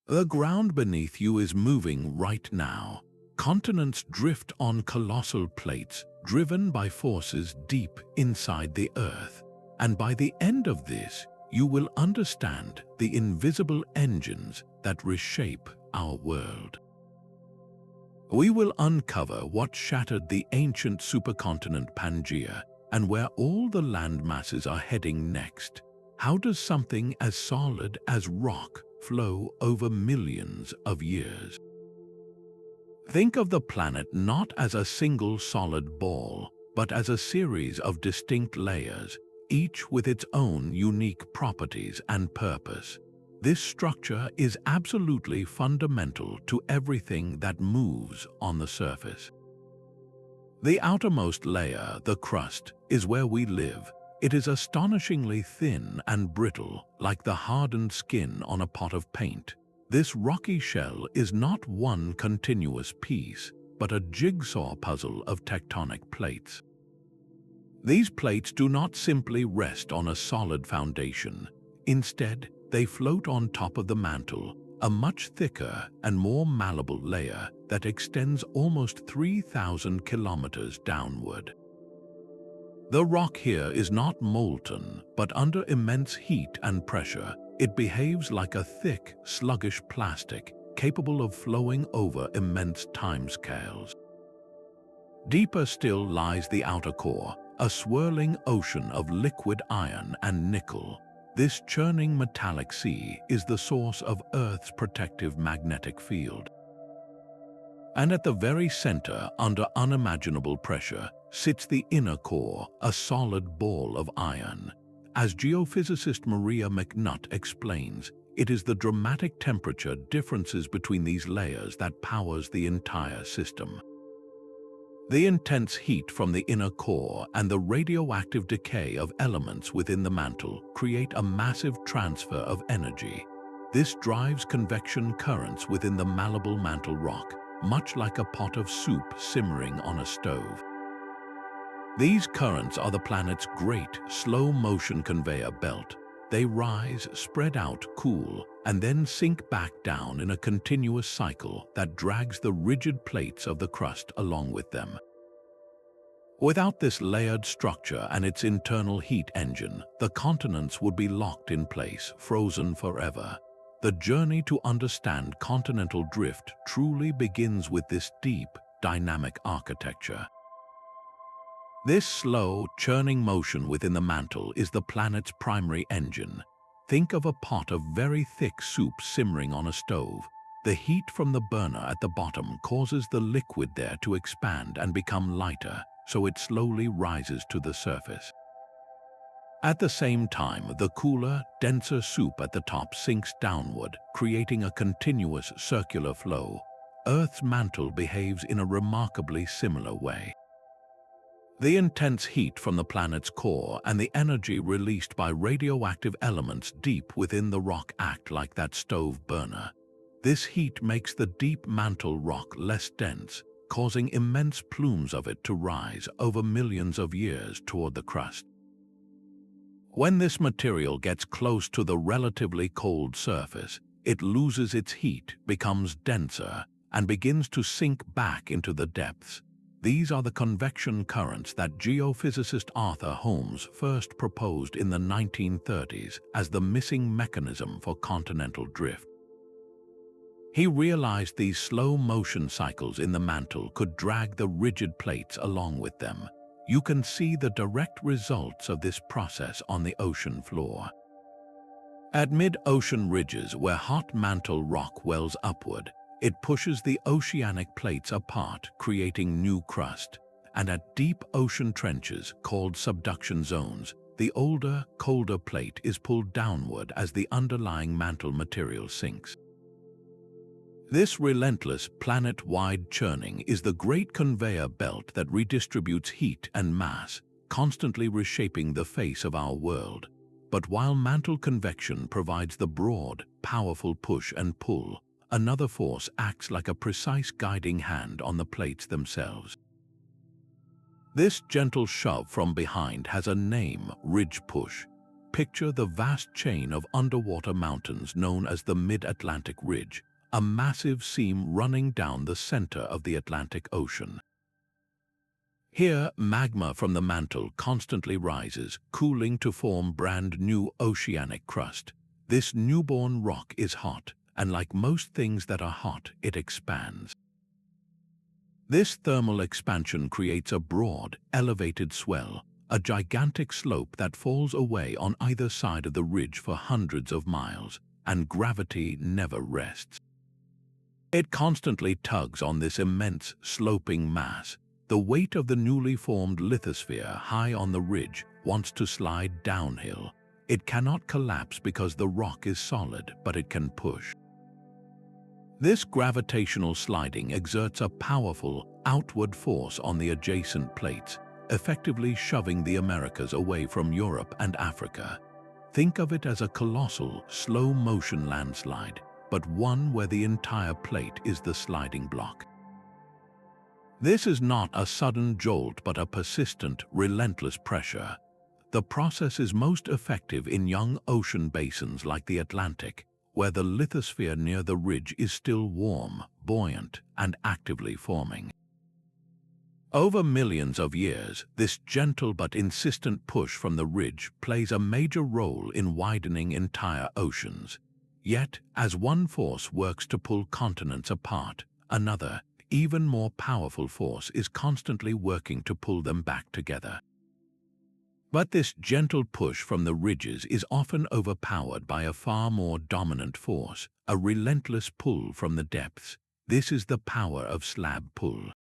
The ground beneath you is moving right now. Continents drift on colossal plates, driven by forces deep inside the Earth. And by the end of this, you will understand the invisible engines that reshape our world. We will uncover what shattered the ancient supercontinent Pangaea and where all the land masses are heading next. How does something as solid as rock flow over millions of years? Think of the planet not as a single solid ball, but as a series of distinct layers, each with its own unique properties and purpose. This structure is absolutely fundamental to everything that moves on the surface. The outermost layer, the crust, is where we live. It is astonishingly thin and brittle, like the hardened skin on a pot of paint. This rocky shell is not one continuous piece, but a jigsaw puzzle of tectonic plates. These plates do not simply rest on a solid foundation. Instead, they float on top of the mantle, a much thicker and more malleable layer that extends almost 3,000 kilometers downward. The rock here is not molten, but under immense heat and pressure, it behaves like a thick, sluggish plastic capable of flowing over immense timescales. Deeper still lies the outer core, a swirling ocean of liquid iron and nickel. This churning metallic sea is the source of Earth's protective magnetic field. And at the very center, under unimaginable pressure, sits the inner core, a solid ball of iron. As geophysicist Maria McNutt explains, it is the dramatic temperature differences between these layers that powers the entire system. The intense heat from the inner core and the radioactive decay of elements within the mantle create a massive transfer of energy. This drives convection currents within the malleable mantle rock, much like a pot of soup simmering on a stove. These currents are the planet's great, slow-motion conveyor belt. They rise, spread out, cool, and then sink back down in a continuous cycle that drags the rigid plates of the crust along with them. Without this layered structure and its internal heat engine, the continents would be locked in place, frozen forever. The journey to understand continental drift truly begins with this deep, dynamic architecture. This slow, churning motion within the mantle is the planet's primary engine. Think of a pot of very thick soup simmering on a stove. The heat from the burner at the bottom causes the liquid there to expand and become lighter, so it slowly rises to the surface. At the same time, the cooler, denser soup at the top sinks downward, creating a continuous circular flow. Earth's mantle behaves in a remarkably similar way. The intense heat from the planet's core and the energy released by radioactive elements deep within the rock act like that stove burner. This heat makes the deep mantle rock less dense, causing immense plumes of it to rise over millions of years toward the crust. When this material gets close to the relatively cold surface, it loses its heat, becomes denser, and begins to sink back into the depths. These are the convection currents that geophysicist Arthur Holmes first proposed in the 1930s as the missing mechanism for continental drift. He realized these slow motion cycles in the mantle could drag the rigid plates along with them. You can see the direct results of this process on the ocean floor. At mid-ocean ridges where hot mantle rock wells upward, it pushes the oceanic plates apart, creating new crust. And at deep ocean trenches, called subduction zones, the older, colder plate is pulled downward as the underlying mantle material sinks. This relentless, planet-wide churning is the great conveyor belt that redistributes heat and mass, constantly reshaping the face of our world. But while mantle convection provides the broad, powerful push and pull, another force acts like a precise guiding hand on the plates themselves. This gentle shove from behind has a name, ridge push. Picture the vast chain of underwater mountains known as the Mid-Atlantic Ridge, a massive seam running down the center of the Atlantic Ocean. Here, magma from the mantle constantly rises, cooling to form brand new oceanic crust. This newborn rock is hot, and like most things that are hot, it expands. This thermal expansion creates a broad, elevated swell, a gigantic slope that falls away on either side of the ridge for hundreds of miles, and gravity never rests. It constantly tugs on this immense, sloping mass. The weight of the newly formed lithosphere high on the ridge wants to slide downhill. It cannot collapse because the rock is solid, but it can push. This gravitational sliding exerts a powerful, outward force on the adjacent plates, effectively shoving the Americas away from Europe and Africa. Think of it as a colossal, slow-motion landslide, but one where the entire plate is the sliding block. This is not a sudden jolt but a persistent, relentless pressure. The process is most effective in young ocean basins like the Atlantic, where the lithosphere near the ridge is still warm, buoyant, and actively forming. Over millions of years, this gentle but insistent push from the ridge plays a major role in widening entire oceans. Yet, as one force works to pull continents apart, another, even more powerful force is constantly working to pull them back together. But this gentle push from the ridges is often overpowered by a far more dominant force, a relentless pull from the depths. This is the power of slab pull.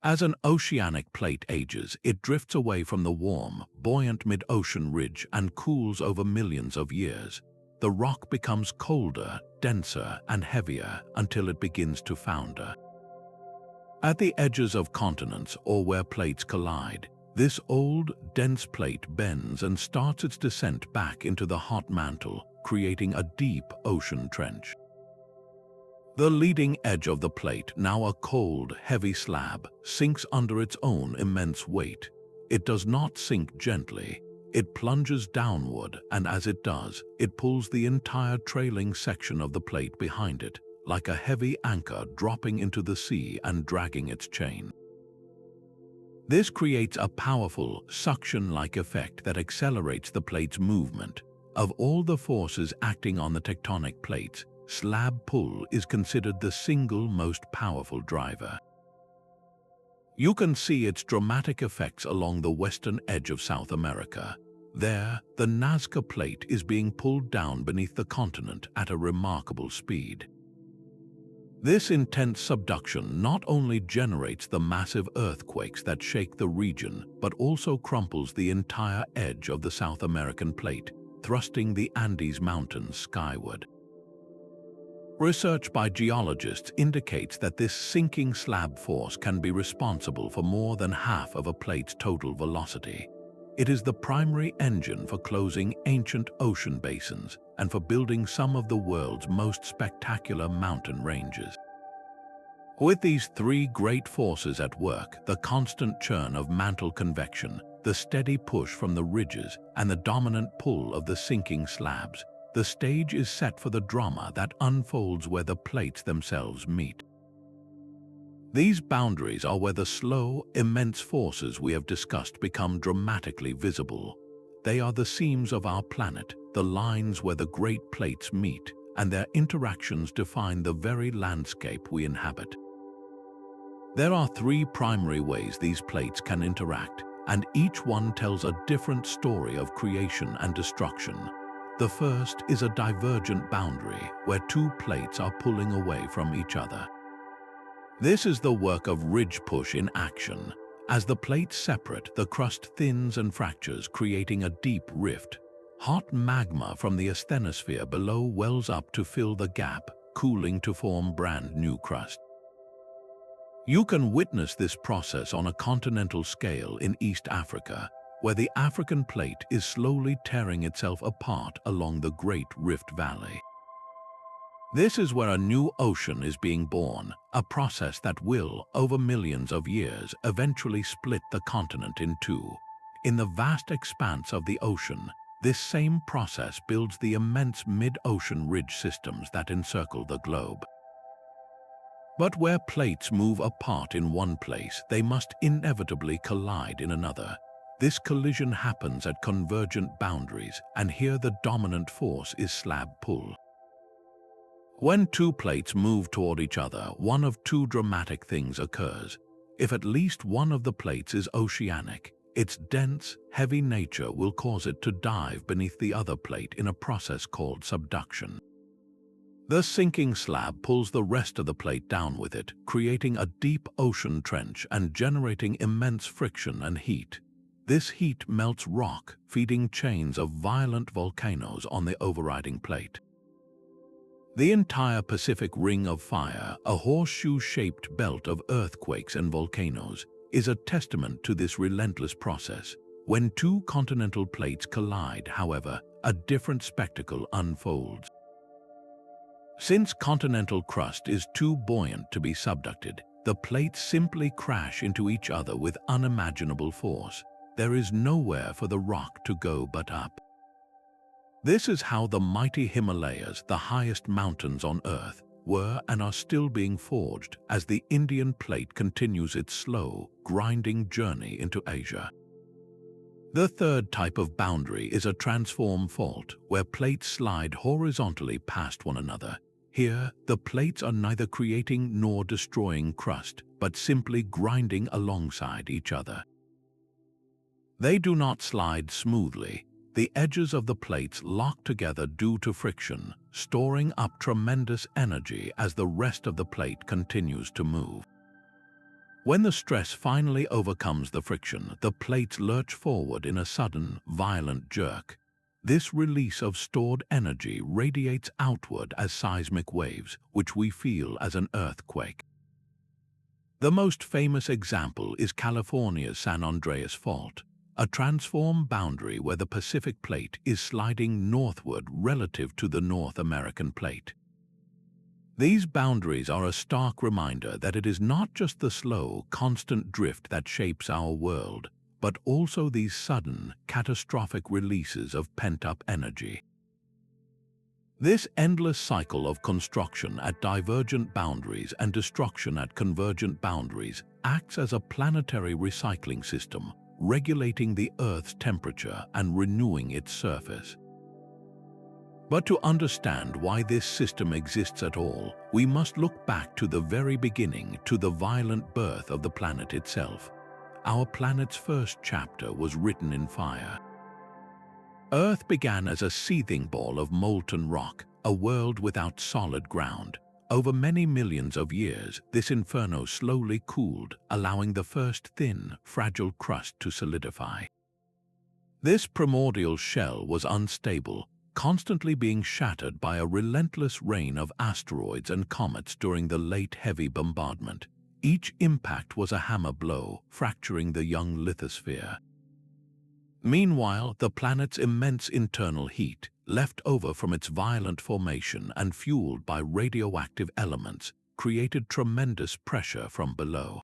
As an oceanic plate ages, it drifts away from the warm, buoyant mid-ocean ridge and cools over millions of years. The rock becomes colder, denser, and heavier until it begins to founder. At the edges of continents or where plates collide, this old, dense plate bends and starts its descent back into the hot mantle, creating a deep ocean trench. The leading edge of the plate, now a cold, heavy slab, sinks under its own immense weight. It does not sink gently. It plunges downward, and as it does, it pulls the entire trailing section of the plate behind it, like a heavy anchor dropping into the sea and dragging its chain. This creates a powerful, suction-like effect that accelerates the plate's movement. Of all the forces acting on the tectonic plates, slab pull is considered the single most powerful driver. You can see its dramatic effects along the western edge of South America. There, the Nazca Plate is being pulled down beneath the continent at a remarkable speed. This intense subduction not only generates the massive earthquakes that shake the region, but also crumples the entire edge of the South American plate, thrusting the Andes Mountains skyward. Research by geologists indicates that this sinking slab force can be responsible for more than half of a plate's total velocity. It is the primary engine for closing ancient ocean basins and for building some of the world's most spectacular mountain ranges. With these three great forces at work, the constant churn of mantle convection, the steady push from the ridges, and the dominant pull of the sinking slabs, the stage is set for the drama that unfolds where the plates themselves meet. These boundaries are where the slow, immense forces we have discussed become dramatically visible. They are the seams of our planet, the lines where the great plates meet, and their interactions define the very landscape we inhabit. There are three primary ways these plates can interact, and each one tells a different story of creation and destruction. The first is a divergent boundary, where two plates are pulling away from each other. This is the work of ridge push in action. As the plates separate, the crust thins and fractures, creating a deep rift. Hot magma from the asthenosphere below wells up to fill the gap, cooling to form brand new crust. You can witness this process on a continental scale in East Africa, where the African plate is slowly tearing itself apart along the Great Rift Valley. This is where a new ocean is being born, a process that will, over millions of years, eventually split the continent in two. In the vast expanse of the ocean, This same process builds the immense mid-ocean ridge systems that encircle the globe. But where plates move apart in one place, they must inevitably collide in another. This collision happens at convergent boundaries, and here the dominant force is slab pull. When two plates move toward each other, one of two dramatic things occurs. If at least one of the plates is oceanic, its dense, heavy nature will cause it to dive beneath the other plate in a process called subduction. The sinking slab pulls the rest of the plate down with it, creating a deep ocean trench and generating immense friction and heat. This heat melts rock, feeding chains of violent volcanoes on the overriding plate. The entire Pacific Ring of Fire, a horseshoe-shaped belt of earthquakes and volcanoes, is a testament to this relentless process. When two continental plates collide, however, a different spectacle unfolds. Since continental crust is too buoyant to be subducted, the plates simply crash into each other with unimaginable force. There is nowhere for the rock to go but up. This is how the mighty Himalayas, the highest mountains on Earth, were and are still being forged as the Indian plate continues its slow, grinding journey into Asia. The third type of boundary is a transform fault, where plates slide horizontally past one another. Here, the plates are neither creating nor destroying crust, but simply grinding alongside each other. They do not slide smoothly. The edges of the plates lock together due to friction, storing up tremendous energy as the rest of the plate continues to move. When the stress finally overcomes the friction, the plates lurch forward in a sudden, violent jerk. This release of stored energy radiates outward as seismic waves, which we feel as an earthquake. The most famous example is California's San Andreas Fault, a transform boundary where the Pacific Plate is sliding northward relative to the North American Plate. These boundaries are a stark reminder that it is not just the slow, constant drift that shapes our world, but also these sudden, catastrophic releases of pent-up energy. This endless cycle of construction at divergent boundaries and destruction at convergent boundaries acts as a planetary recycling system, regulating the Earth's temperature and renewing its surface. But to understand why this system exists at all, we must look back to the very beginning, to the violent birth of the planet itself. Our planet's first chapter was written in fire. Earth began as a seething ball of molten rock, a world without solid ground. Over many millions of years, this inferno slowly cooled, allowing the first thin, fragile crust to solidify. This primordial shell was unstable, constantly being shattered by a relentless rain of asteroids and comets during the late heavy bombardment. Each impact was a hammer blow, fracturing the young lithosphere. Meanwhile, the planet's immense internal heat, left over from its violent formation and fueled by radioactive elements, created tremendous pressure from below.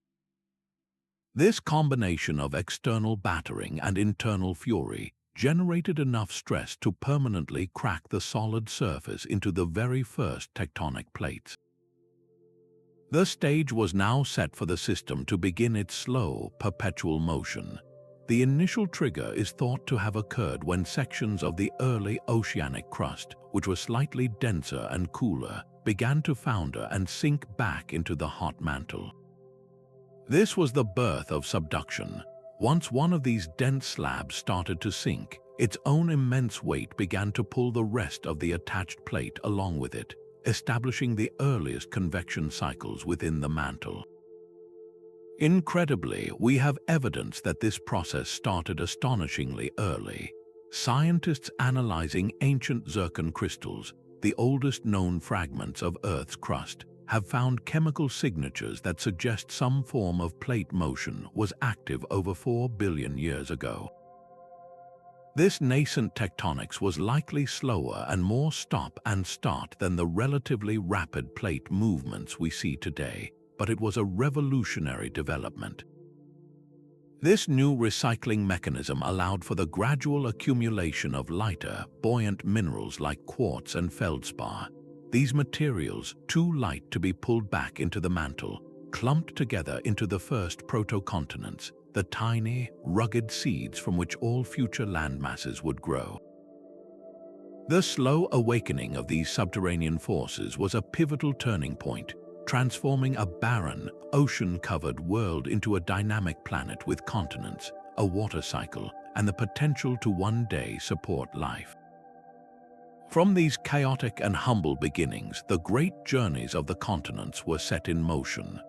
This combination of external battering and internal fury generated enough stress to permanently crack the solid surface into the very first tectonic plates. The stage was now set for the system to begin its slow, perpetual motion. The initial trigger is thought to have occurred when sections of the early oceanic crust, which were slightly denser and cooler, began to founder and sink back into the hot mantle. This was the birth of subduction. Once one of these dense slabs started to sink, its own immense weight began to pull the rest of the attached plate along with it, establishing the earliest convection cycles within the mantle. Incredibly, we have evidence that this process started astonishingly early. Scientists analyzing ancient zircon crystals, the oldest known fragments of Earth's crust, have found chemical signatures that suggest some form of plate motion was active over 4 billion years ago. This nascent tectonics was likely slower and more stop and start than the relatively rapid plate movements we see today, but it was a revolutionary development. This new recycling mechanism allowed for the gradual accumulation of lighter, buoyant minerals like quartz and feldspar. These materials, too light to be pulled back into the mantle, clumped together into the first protocontinents, the tiny, rugged seeds from which all future landmasses would grow. The slow awakening of these subterranean forces was a pivotal turning point, transforming a barren, ocean-covered world into a dynamic planet with continents, a water cycle, and the potential to one day support life. From these chaotic and humble beginnings, the great journeys of the continents were set in motion.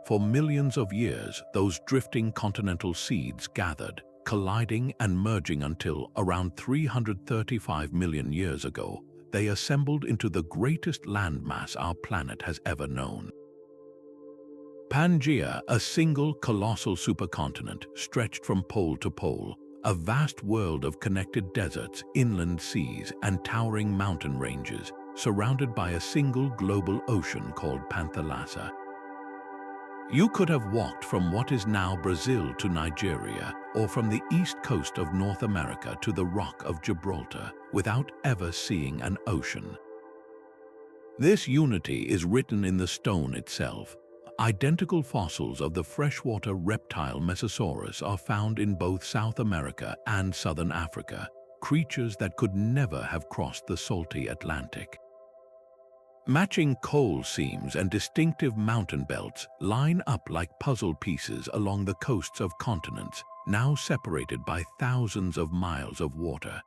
For millions of years, those drifting continental seeds gathered, colliding and merging until, around 335 million years ago, they assembled into the greatest landmass our planet has ever known. Pangaea, a single colossal supercontinent stretched from pole to pole, a vast world of connected deserts, inland seas, and towering mountain ranges, surrounded by a single global ocean called Pangaea. You could have walked from what is now Brazil to Nigeria, or from the east coast of North America to the Rock of Gibraltar, without ever seeing an ocean. This unity is written in the stone itself. Identical fossils of the freshwater reptile Mesosaurus are found in both South America and Southern Africa, creatures that could never have crossed the salty Atlantic. Matching coal seams and distinctive mountain belts line up like puzzle pieces along the coasts of continents, now separated by thousands of miles of water.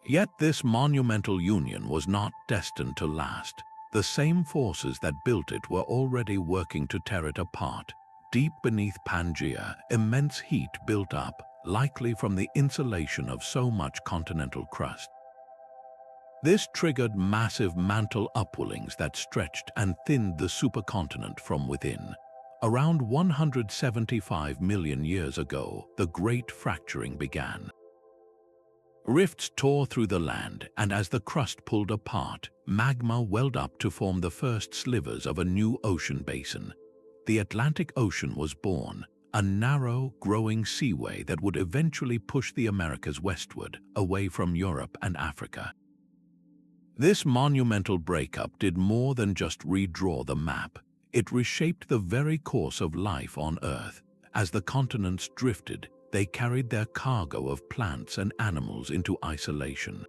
Yet this monumental union was not destined to last. The same forces that built it were already working to tear it apart. Deep beneath Pangaea, immense heat built up, likely from the insulation of so much continental crust. This triggered massive mantle upwellings that stretched and thinned the supercontinent from within. Around 175 million years ago, the Great Fracturing began. Rifts tore through the land, and as the crust pulled apart, magma welled up to form the first slivers of a new ocean basin. The Atlantic Ocean was born, a narrow, growing seaway that would eventually push the Americas westward, away from Europe and Africa. This monumental breakup did more than just redraw the map. It reshaped the very course of life on Earth. As the continents drifted, they carried their cargo of plants and animals into isolation.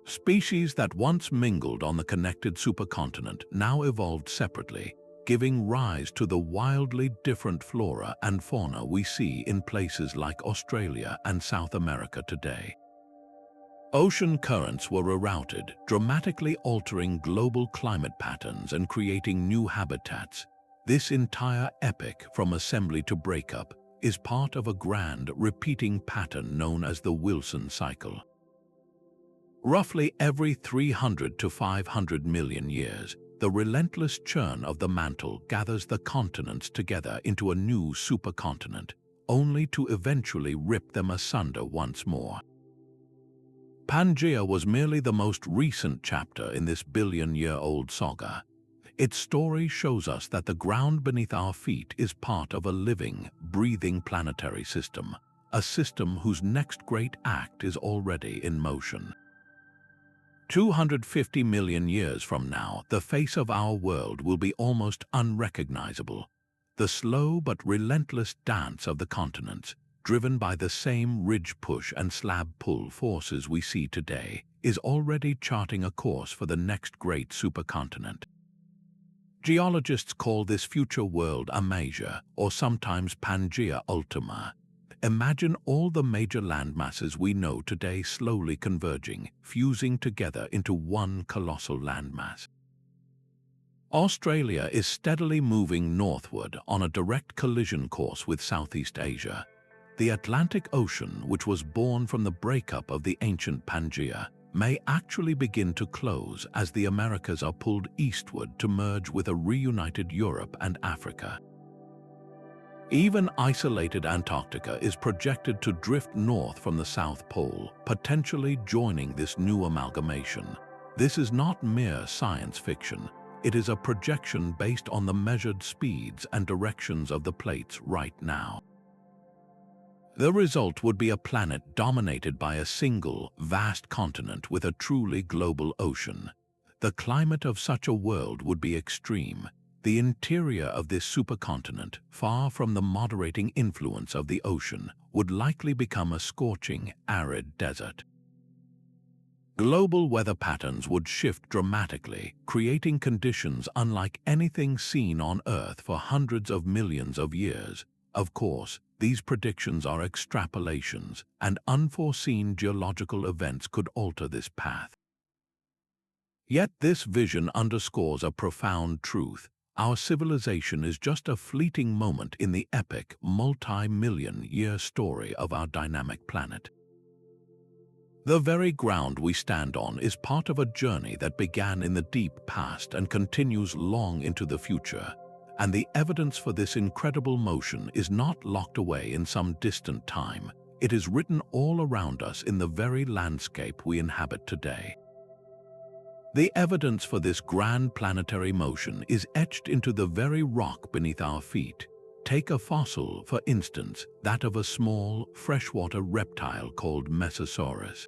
Species that once mingled on the connected supercontinent now evolved separately, giving rise to the wildly different flora and fauna we see in places like Australia and South America today. Ocean currents were rerouted, dramatically altering global climate patterns and creating new habitats. This entire epic, from assembly to breakup, is part of a grand, repeating pattern known as the Wilson cycle. Roughly every 300 to 500 million years, the relentless churn of the mantle gathers the continents together into a new supercontinent, only to eventually rip them asunder once more. Pangaea was merely the most recent chapter in this billion-year-old saga. Its story shows us that the ground beneath our feet is part of a living, breathing planetary system, a system whose next great act is already in motion. 250 million years from now, the face of our world will be almost unrecognizable. The slow but relentless dance of the continents, driven by the same ridge push and slab pull forces we see today, is already charting a course for the next great supercontinent. Geologists call this future world Amasia, or sometimes Pangaea Ultima. Imagine all the major landmasses we know today slowly converging, fusing together into one colossal landmass. Australia is steadily moving northward on a direct collision course with Southeast Asia. The Atlantic Ocean, which was born from the breakup of the ancient Pangaea, may actually begin to close as the Americas are pulled eastward to merge with a reunited Europe and Africa. Even isolated Antarctica is projected to drift north from the South Pole, potentially joining this new amalgamation. This is not mere science fiction. It is a projection based on the measured speeds and directions of the plates right now. The result would be a planet dominated by a single, vast continent with a truly global ocean. The climate of such a world would be extreme. The interior of this supercontinent, far from the moderating influence of the ocean, would likely become a scorching, arid desert. Global weather patterns would shift dramatically, creating conditions unlike anything seen on Earth for hundreds of millions of years. Of course, these predictions are extrapolations, and unforeseen geological events could alter this path. Yet this vision underscores a profound truth. Our civilization is just a fleeting moment in the epic, multi-million-year story of our dynamic planet. The very ground we stand on is part of a journey that began in the deep past and continues long into the future. And the evidence for this incredible motion is not locked away in some distant time. It is written all around us in the very landscape we inhabit today. The evidence for this grand planetary motion is etched into the very rock beneath our feet. Take a fossil, for instance, that of a small, freshwater reptile called Mesosaurus.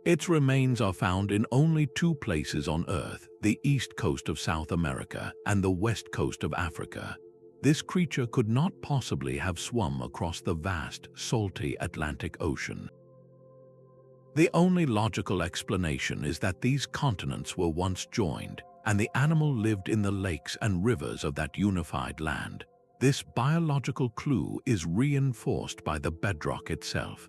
Its remains are found in only two places on Earth, the east coast of South America and the west coast of Africa. This creature could not possibly have swum across the vast, salty Atlantic Ocean. The only logical explanation is that these continents were once joined, and the animal lived in the lakes and rivers of that unified land. This biological clue is reinforced by the bedrock itself.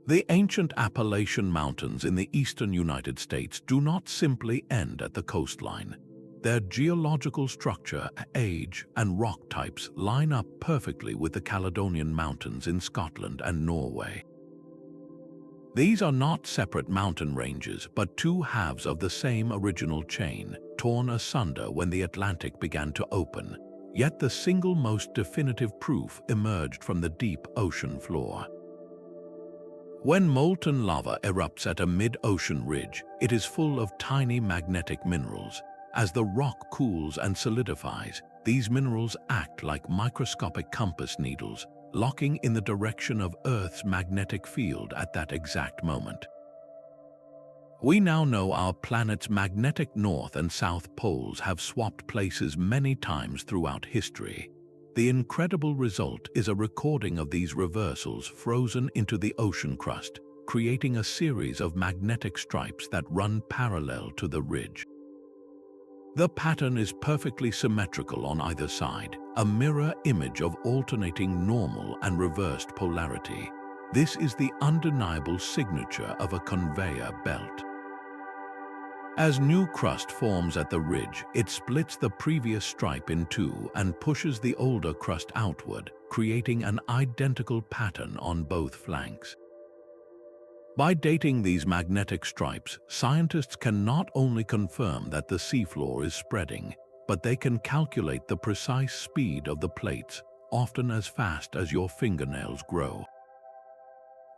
The ancient Appalachian Mountains in the eastern United States do not simply end at the coastline. Their geological structure, age, and rock types line up perfectly with the Caledonian Mountains in Scotland and Norway. These are not separate mountain ranges, but two halves of the same original chain, torn asunder when the Atlantic began to open. Yet the single most definitive proof emerged from the deep ocean floor. When molten lava erupts at a mid-ocean ridge, it is full of tiny magnetic minerals. As the rock cools and solidifies, these minerals act like microscopic compass needles, locking in the direction of Earth's magnetic field at that exact moment. We now know our planet's magnetic north and south poles have swapped places many times throughout history. The incredible result is a recording of these reversals frozen into the ocean crust, creating a series of magnetic stripes that run parallel to the ridge. The pattern is perfectly symmetrical on either side, a mirror image of alternating normal and reversed polarity. This is the undeniable signature of a conveyor belt. As new crust forms at the ridge, it splits the previous stripe in two and pushes the older crust outward, creating an identical pattern on both flanks. By dating these magnetic stripes, scientists can not only confirm that the seafloor is spreading, but they can calculate the precise speed of the plates, often as fast as your fingernails grow.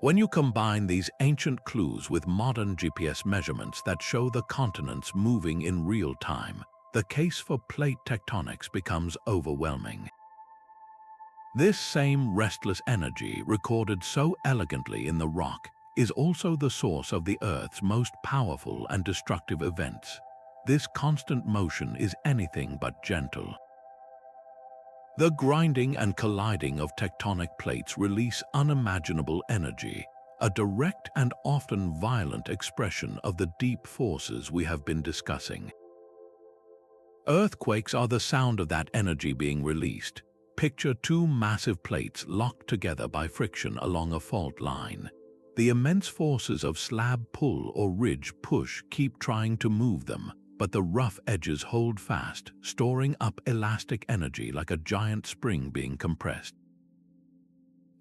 When you combine these ancient clues with modern GPS measurements that show the continents moving in real time, the case for plate tectonics becomes overwhelming. This same restless energy, recorded so elegantly in the rock, is also the source of the Earth's most powerful and destructive events. This constant motion is anything but gentle. The grinding and colliding of tectonic plates release unimaginable energy, a direct and often violent expression of the deep forces we have been discussing. Earthquakes are the sound of that energy being released. Picture two massive plates locked together by friction along a fault line. The immense forces of slab pull or ridge push keep trying to move them, but the rough edges hold fast, storing up elastic energy like a giant spring being compressed.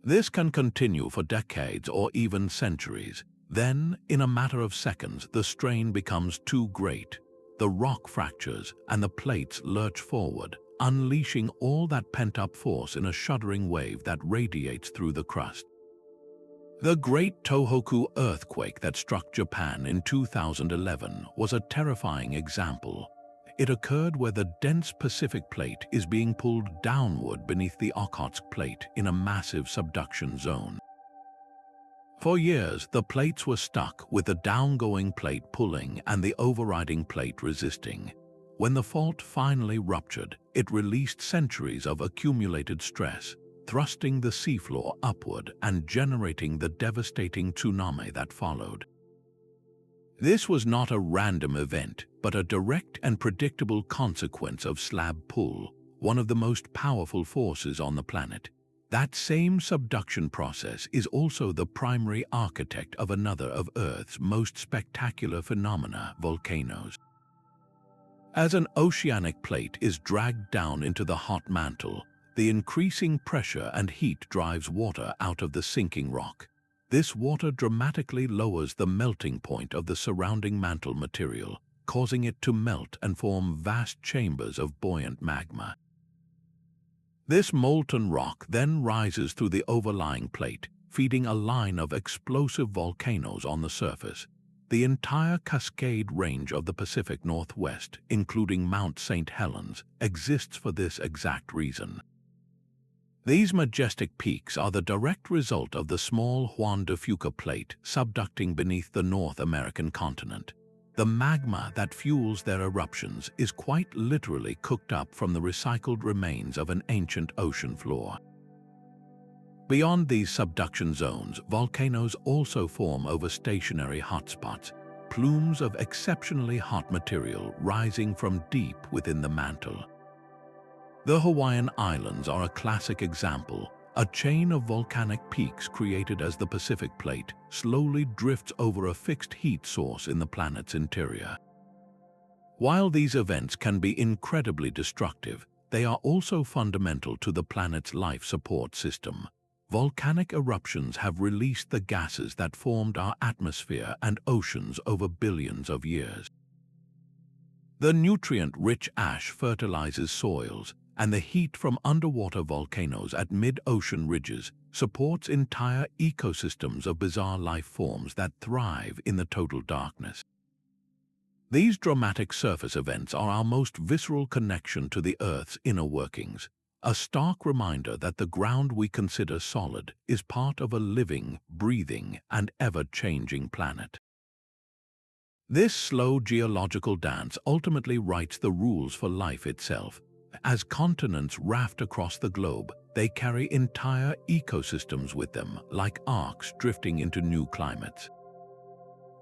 This can continue for decades or even centuries. Then, in a matter of seconds, the strain becomes too great. The rock fractures and the plates lurch forward, unleashing all that pent-up force in a shuddering wave that radiates through the crust. The Great Tohoku earthquake that struck Japan in 2011 was a terrifying example. It occurred where the dense Pacific plate is being pulled downward beneath the Okhotsk plate in a massive subduction zone. For years, the plates were stuck with the downgoing plate pulling and the overriding plate resisting. When the fault finally ruptured, it released centuries of accumulated stress, thrusting the seafloor upward and generating the devastating tsunami that followed. This was not a random event, but a direct and predictable consequence of slab pull, one of the most powerful forces on the planet. That same subduction process is also the primary architect of another of Earth's most spectacular phenomena, volcanoes. As an oceanic plate is dragged down into the hot mantle, the increasing pressure and heat drives water out of the sinking rock. This water dramatically lowers the melting point of the surrounding mantle material, causing it to melt and form vast chambers of buoyant magma. This molten rock then rises through the overlying plate, feeding a line of explosive volcanoes on the surface. The entire Cascade Range of the Pacific Northwest, including Mount St. Helens, exists for this exact reason. These majestic peaks are the direct result of the small Juan de Fuca plate subducting beneath the North American continent. The magma that fuels their eruptions is quite literally cooked up from the recycled remains of an ancient ocean floor. Beyond these subduction zones, volcanoes also form over stationary hotspots, plumes of exceptionally hot material rising from deep within the mantle. The Hawaiian Islands are a classic example. A chain of volcanic peaks created as the Pacific plate slowly drifts over a fixed heat source in the planet's interior. While these events can be incredibly destructive, they are also fundamental to the planet's life support system. Volcanic eruptions have released the gases that formed our atmosphere and oceans over billions of years. The nutrient-rich ash fertilizes soils, and the heat from underwater volcanoes at mid-ocean ridges supports entire ecosystems of bizarre life forms that thrive in the total darkness. These dramatic surface events are our most visceral connection to the Earth's inner workings, a stark reminder that the ground we consider solid is part of a living, breathing, and ever-changing planet. This slow geological dance ultimately writes the rules for life itself. As continents raft across the globe, they carry entire ecosystems with them, like arcs drifting into new climates.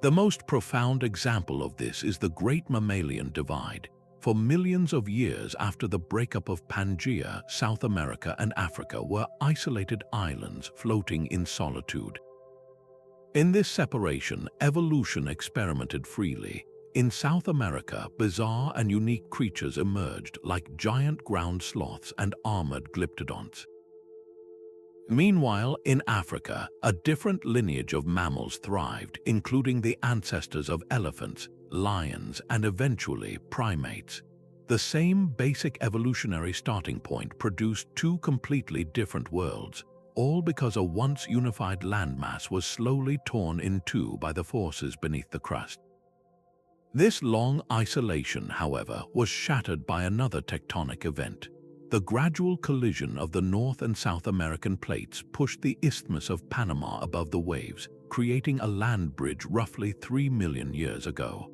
The most profound example of this is the Great Mammalian Divide. For millions of years after the breakup of Pangaea, South America and Africa were isolated islands floating in solitude. In this separation, evolution experimented freely. In South America, bizarre and unique creatures emerged like giant ground sloths and armored glyptodonts. Meanwhile, in Africa, a different lineage of mammals thrived, including the ancestors of elephants, lions, and eventually primates. The same basic evolutionary starting point produced two completely different worlds, all because a once unified landmass was slowly torn in two by the forces beneath the crust. This long isolation, however, was shattered by another tectonic event. The gradual collision of the North and South American plates pushed the Isthmus of Panama above the waves, creating a land bridge roughly 3 million years ago.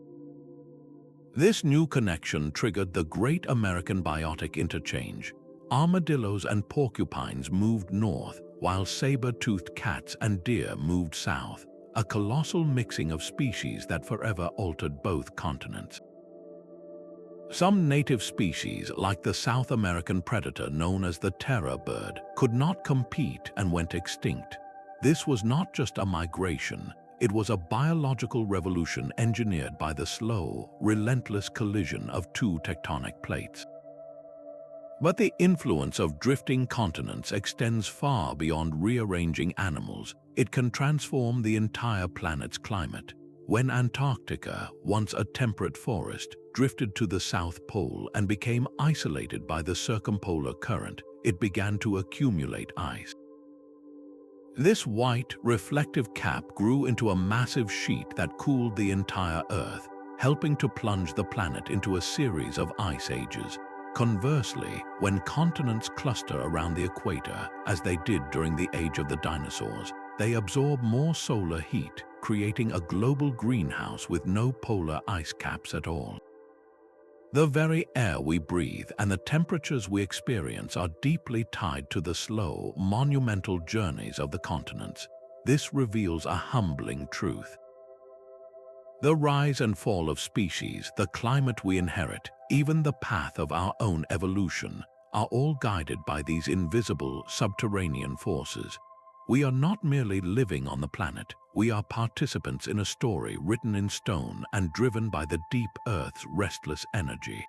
This new connection triggered the Great American Biotic Interchange. Armadillos and porcupines moved north, while saber-toothed cats and deer moved south, a colossal mixing of species that forever altered both continents. Some native species, like the South American predator known as the terror bird, could not compete and went extinct. This was not just a migration, it was a biological revolution engineered by the slow, relentless collision of two tectonic plates. But the influence of drifting continents extends far beyond rearranging animals. It can transform the entire planet's climate. When Antarctica, once a temperate forest, drifted to the South Pole and became isolated by the circumpolar current, it began to accumulate ice. This white, reflective cap grew into a massive sheet that cooled the entire Earth, helping to plunge the planet into a series of ice ages. Conversely, when continents cluster around the equator, as they did during the age of the dinosaurs, they absorb more solar heat, creating a global greenhouse with no polar ice caps at all. The very air we breathe and the temperatures we experience are deeply tied to the slow, monumental journeys of the continents. This reveals a humbling truth. The rise and fall of species, the climate we inherit, even the path of our own evolution, are all guided by these invisible subterranean forces. We are not merely living on the planet, we are participants in a story written in stone and driven by the deep Earth's restless energy.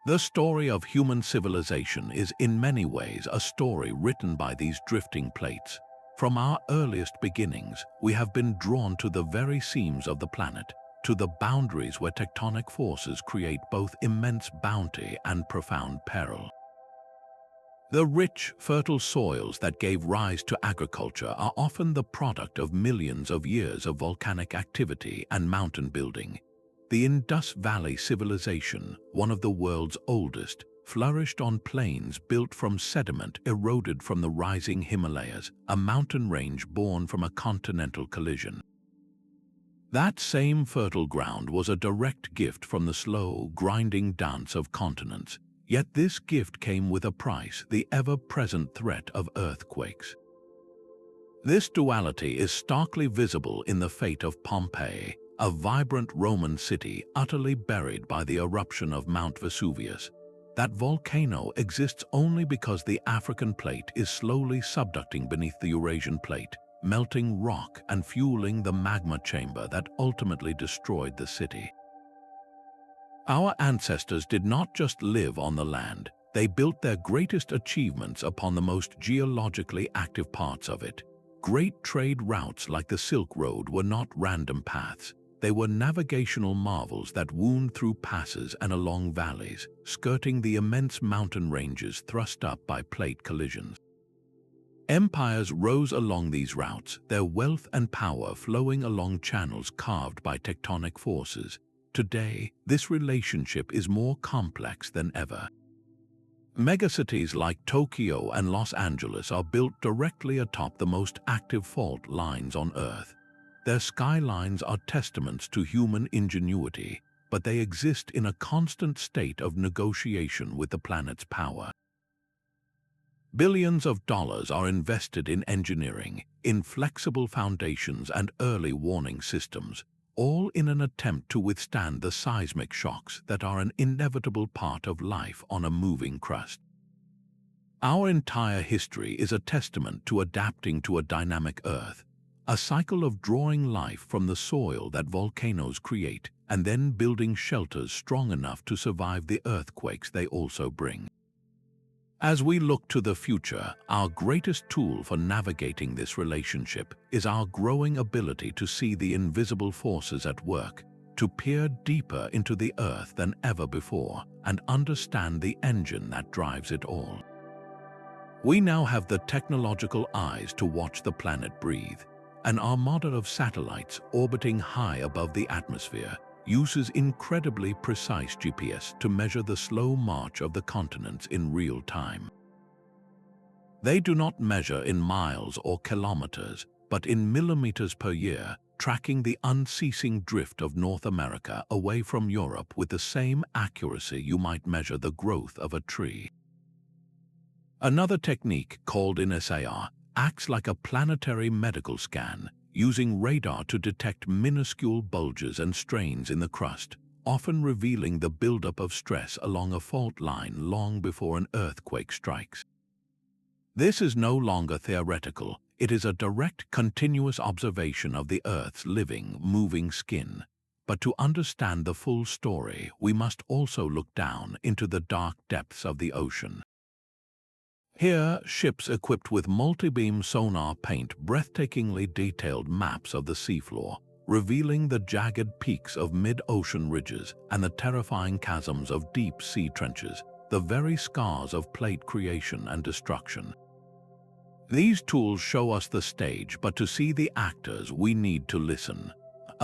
The story of human civilization is in many ways a story written by these drifting plates. From our earliest beginnings, we have been drawn to the very seams of the planet, to the boundaries where tectonic forces create both immense bounty and profound peril. The rich, fertile soils that gave rise to agriculture are often the product of millions of years of volcanic activity and mountain building. The Indus Valley civilization, one of the world's oldest, flourished on plains built from sediment eroded from the rising Himalayas, a mountain range born from a continental collision. That same fertile ground was a direct gift from the slow, grinding dance of continents. Yet this gift came with a price, the ever-present threat of earthquakes. This duality is starkly visible in the fate of Pompeii, a vibrant Roman city utterly buried by the eruption of Mount Vesuvius. That volcano exists only because the African plate is slowly subducting beneath the Eurasian plate, melting rock and fueling the magma chamber that ultimately destroyed the city. Our ancestors did not just live on the land, they built their greatest achievements upon the most geologically active parts of it. Great trade routes like the Silk Road were not random paths. They were navigational marvels that wound through passes and along valleys, skirting the immense mountain ranges thrust up by plate collisions. Empires rose along these routes, their wealth and power flowing along channels carved by tectonic forces. Today, this relationship is more complex than ever. Megacities like Tokyo and Los Angeles are built directly atop the most active fault lines on Earth. Their skylines are testaments to human ingenuity, but they exist in a constant state of negotiation with the planet's power. Billions of dollars are invested in engineering, in flexible foundations and early warning systems, all in an attempt to withstand the seismic shocks that are an inevitable part of life on a moving crust. Our entire history is a testament to adapting to a dynamic Earth, a cycle of drawing life from the soil that volcanoes create and then building shelters strong enough to survive the earthquakes they also bring. As we look to the future, our greatest tool for navigating this relationship is our growing ability to see the invisible forces at work, to peer deeper into the Earth than ever before, and understand the engine that drives it all. We now have the technological eyes to watch the planet breathe. An armada of satellites orbiting high above the atmosphere uses incredibly precise GPS to measure the slow march of the continents in real time. They do not measure in miles or kilometers, but in millimeters per year, tracking the unceasing drift of North America away from Europe with the same accuracy you might measure the growth of a tree. Another technique, called in SAR, acts like a planetary medical scan, using radar to detect minuscule bulges and strains in the crust, often revealing the buildup of stress along a fault line long before an earthquake strikes. This is no longer theoretical, it is a direct, continuous observation of the Earth's living, moving skin. But to understand the full story, we must also look down into the dark depths of the ocean. Here, ships equipped with multi-beam sonar paint breathtakingly detailed maps of the seafloor, revealing the jagged peaks of mid-ocean ridges and the terrifying chasms of deep sea trenches, the very scars of plate creation and destruction. These tools show us the stage, but to see the actors, we need to listen.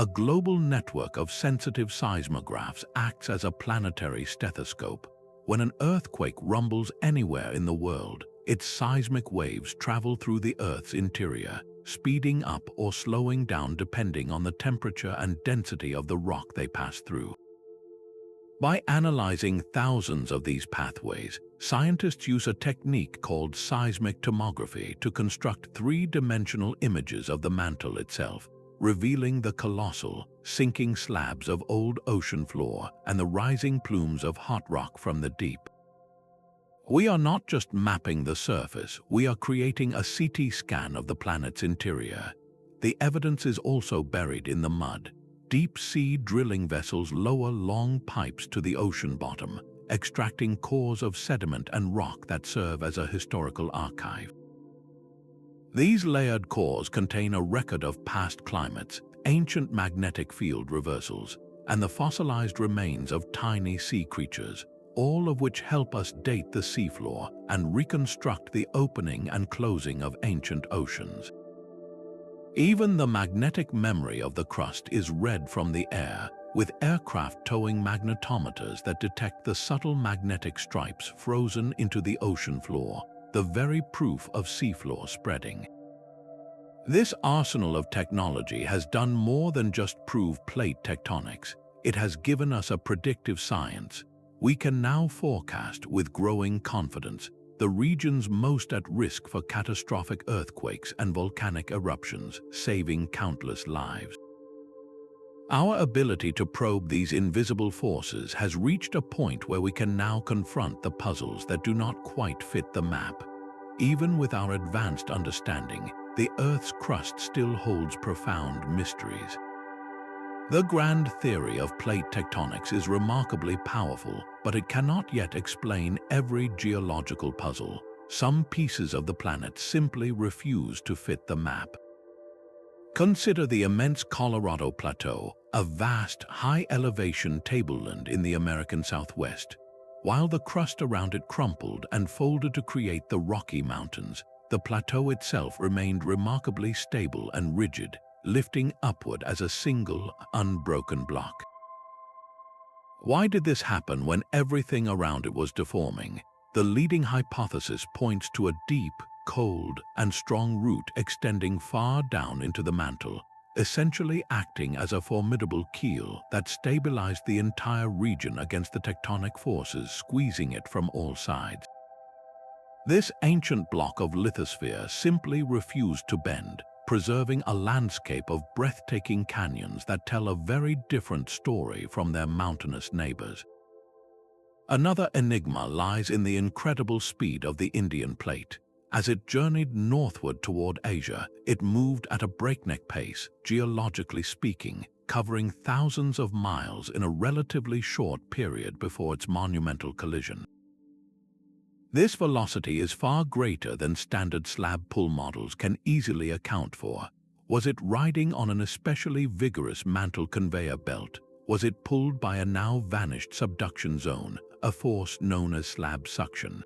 A global network of sensitive seismographs acts as a planetary stethoscope. When an earthquake rumbles anywhere in the world, its seismic waves travel through the Earth's interior, speeding up or slowing down depending on the temperature and density of the rock they pass through. By analyzing thousands of these pathways, scientists use a technique called seismic tomography to construct three-dimensional images of the mantle itself, revealing the colossal, sinking slabs of old ocean floor and the rising plumes of hot rock from the deep. We are not just mapping the surface, we are creating a CT scan of the planet's interior. The evidence is also buried in the mud. Deep-sea drilling vessels lower long pipes to the ocean bottom, extracting cores of sediment and rock that serve as a historical archive. These layered cores contain a record of past climates, ancient magnetic field reversals, and the fossilized remains of tiny sea creatures, all of which help us date the seafloor and reconstruct the opening and closing of ancient oceans. Even the magnetic memory of the crust is read from the air, with aircraft towing magnetometers that detect the subtle magnetic stripes frozen into the ocean floor, the very proof of seafloor spreading. This arsenal of technology has done more than just prove plate tectonics. It has given us a predictive science. We can now forecast with growing confidence the regions most at risk for catastrophic earthquakes and volcanic eruptions, saving countless lives. Our ability to probe these invisible forces has reached a point where we can now confront the puzzles that do not quite fit the map. Even with our advanced understanding, the Earth's crust still holds profound mysteries. The grand theory of plate tectonics is remarkably powerful, but it cannot yet explain every geological puzzle. Some pieces of the planet simply refuse to fit the map. Consider the immense Colorado Plateau, a vast, high-elevation tableland in the American Southwest. While the crust around it crumpled and folded to create the Rocky Mountains, the plateau itself remained remarkably stable and rigid, lifting upward as a single, unbroken block. Why did this happen when everything around it was deforming? The leading hypothesis points to a deep, cold, and strong root extending far down into the mantle, essentially acting as a formidable keel that stabilized the entire region against the tectonic forces squeezing it from all sides. This ancient block of lithosphere simply refused to bend, preserving a landscape of breathtaking canyons that tell a very different story from their mountainous neighbors. Another enigma lies in the incredible speed of the Indian plate. As it journeyed northward toward Asia, it moved at a breakneck pace, geologically speaking, covering thousands of miles in a relatively short period before its monumental collision. This velocity is far greater than standard slab pull models can easily account for. Was it riding on an especially vigorous mantle conveyor belt? Was it pulled by a now vanished subduction zone, a force known as slab suction?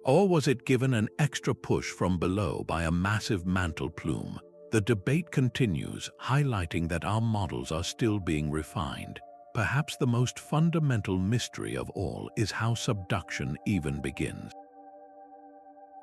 Or was it given an extra push from below by a massive mantle plume? The debate continues, highlighting that our models are still being refined. Perhaps the most fundamental mystery of all is how subduction even begins.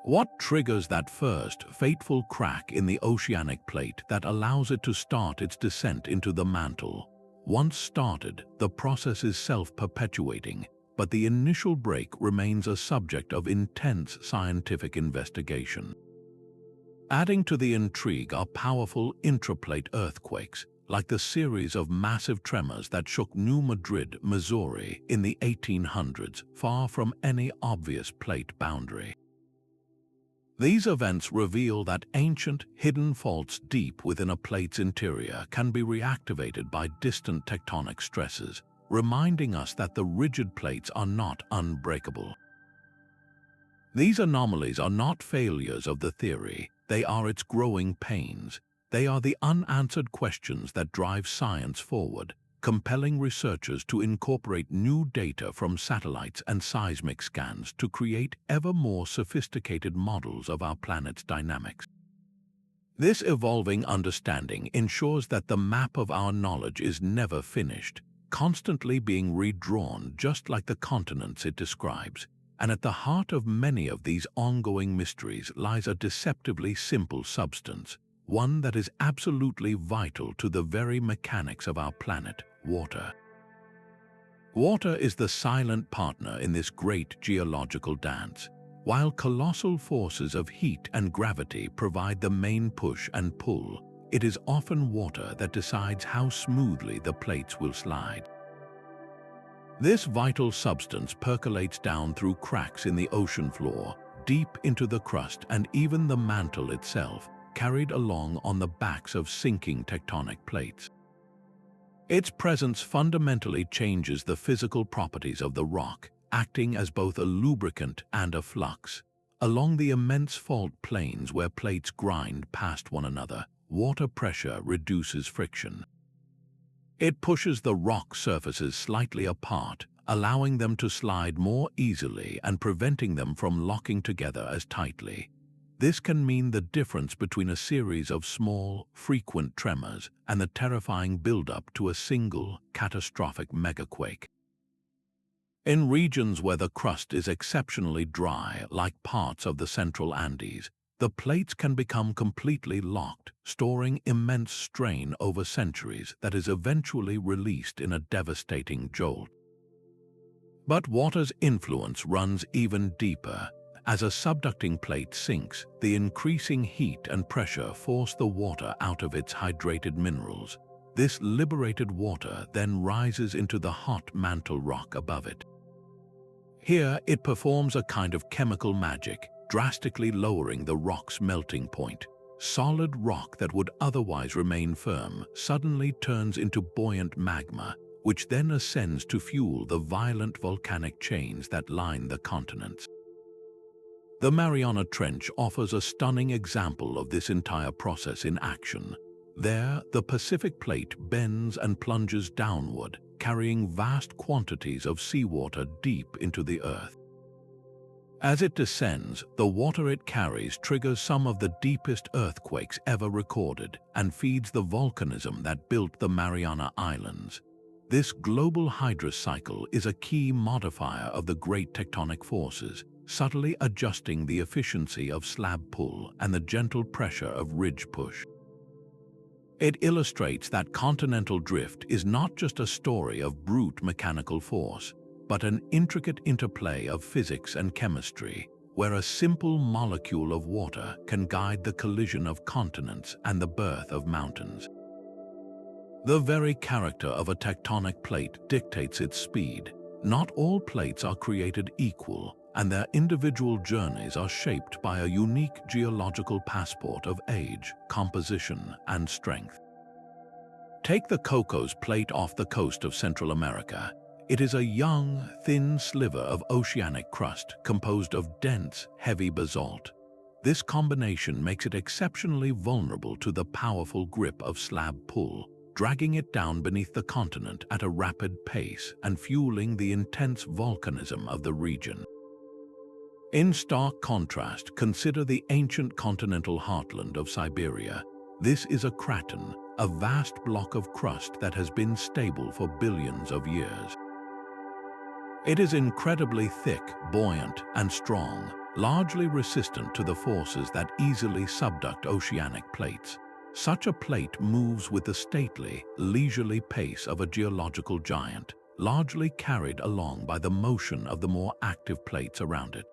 What triggers that first, fateful crack in the oceanic plate that allows it to start its descent into the mantle? Once started, the process is self-perpetuating, but the initial break remains a subject of intense scientific investigation. Adding to the intrigue are powerful intraplate earthquakes, like the series of massive tremors that shook New Madrid, Missouri in the 1800s, far from any obvious plate boundary. These events reveal that ancient, hidden faults deep within a plate's interior can be reactivated by distant tectonic stresses, reminding us that the rigid plates are not unbreakable. These anomalies are not failures of the theory, they are its growing pains. They are the unanswered questions that drive science forward, compelling researchers to incorporate new data from satellites and seismic scans to create ever more sophisticated models of our planet's dynamics. This evolving understanding ensures that the map of our knowledge is never finished, constantly being redrawn just like the continents it describes. And at the heart of many of these ongoing mysteries lies a deceptively simple substance, one that is absolutely vital to the very mechanics of our planet, water. Water is the silent partner in this great geological dance. While colossal forces of heat and gravity provide the main push and pull, it is often water that decides how smoothly the plates will slide. This vital substance percolates down through cracks in the ocean floor, deep into the crust and even the mantle itself, carried along on the backs of sinking tectonic plates. Its presence fundamentally changes the physical properties of the rock, acting as both a lubricant and a flux. Along the immense fault plains where plates grind past one another, water pressure reduces friction. It pushes the rock surfaces slightly apart, allowing them to slide more easily and preventing them from locking together as tightly. This can mean the difference between a series of small, frequent tremors and the terrifying buildup to a single, catastrophic megaquake. In regions where the crust is exceptionally dry, like parts of the central Andes, the plates can become completely locked, storing immense strain over centuries that is eventually released in a devastating jolt. But water's influence runs even deeper. As a subducting plate sinks, the increasing heat and pressure force the water out of its hydrated minerals. This liberated water then rises into the hot mantle rock above it. Here, it performs a kind of chemical magic, drastically lowering the rock's melting point. Solid rock that would otherwise remain firm suddenly turns into buoyant magma, which then ascends to fuel the violent volcanic chains that line the continents. The Mariana Trench offers a stunning example of this entire process in action. There, the Pacific Plate bends and plunges downward, carrying vast quantities of seawater deep into the earth. As it descends, the water it carries triggers some of the deepest earthquakes ever recorded and feeds the volcanism that built the Mariana Islands. This global hydrous cycle is a key modifier of the great tectonic forces, subtly adjusting the efficiency of slab pull and the gentle pressure of ridge push. It illustrates that continental drift is not just a story of brute mechanical force, but an intricate interplay of physics and chemistry, where a simple molecule of water can guide the collision of continents and the birth of mountains. The very character of a tectonic plate dictates its speed. Not all plates are created equal, and their individual journeys are shaped by a unique geological passport of age, composition, and strength. Take the Cocos Plate off the coast of Central America. It is a young, thin sliver of oceanic crust composed of dense, heavy basalt. This combination makes it exceptionally vulnerable to the powerful grip of slab pull, dragging it down beneath the continent at a rapid pace and fueling the intense volcanism of the region. In stark contrast, consider the ancient continental heartland of Siberia. This is a craton, a vast block of crust that has been stable for billions of years. It is incredibly thick, buoyant, and strong, largely resistant to the forces that easily subduct oceanic plates. Such a plate moves with the stately, leisurely pace of a geological giant, largely carried along by the motion of the more active plates around it.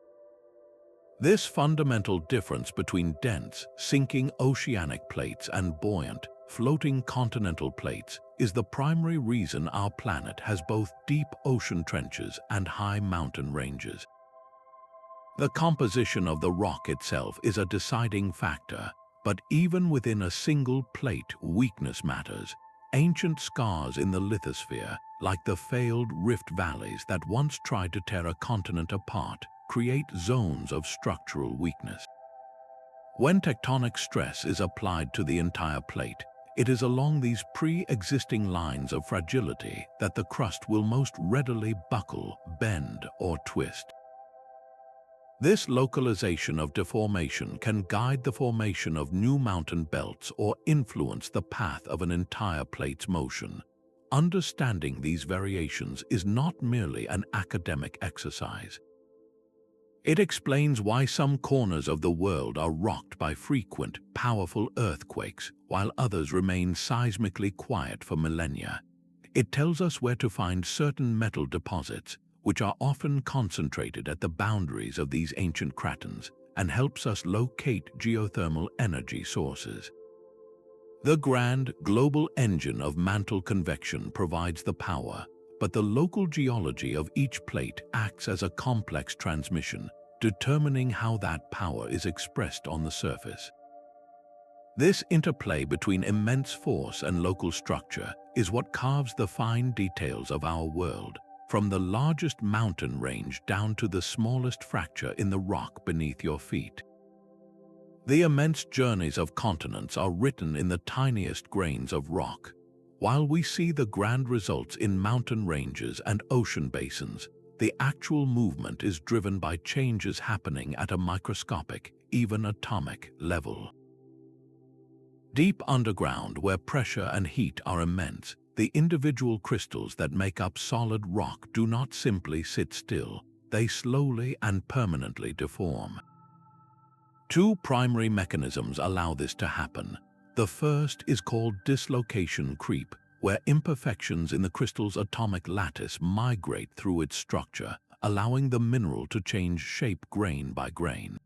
This fundamental difference between dense, sinking oceanic plates and buoyant, floating continental plates is the primary reason our planet has both deep ocean trenches and high mountain ranges. The composition of the rock itself is a deciding factor, but even within a single plate, weakness matters. Ancient scars in the lithosphere, like the failed rift valleys that once tried to tear a continent apart, create zones of structural weakness. When tectonic stress is applied to the entire plate, it is along these pre-existing lines of fragility that the crust will most readily buckle, bend, or twist. This localization of deformation can guide the formation of new mountain belts or influence the path of an entire plate's motion. Understanding these variations is not merely an academic exercise. It explains why some corners of the world are rocked by frequent, powerful earthquakes, while others remain seismically quiet for millennia. It tells us where to find certain metal deposits, which are often concentrated at the boundaries of these ancient cratons, and helps us locate geothermal energy sources. The grand, global engine of mantle convection provides the power, but the local geology of each plate acts as a complex transmission, determining how that power is expressed on the surface. This interplay between immense force and local structure is what carves the fine details of our world, from the largest mountain range down to the smallest fracture in the rock beneath your feet. The immense journeys of continents are written in the tiniest grains of rock. While we see the grand results in mountain ranges and ocean basins, the actual movement is driven by changes happening at a microscopic, even atomic, level. Deep underground, where pressure and heat are immense, the individual crystals that make up solid rock do not simply sit still, they slowly and permanently deform. Two primary mechanisms allow this to happen. The first is called dislocation creep, where imperfections in the crystal's atomic lattice migrate through its structure, allowing the mineral to change shape grain by grain.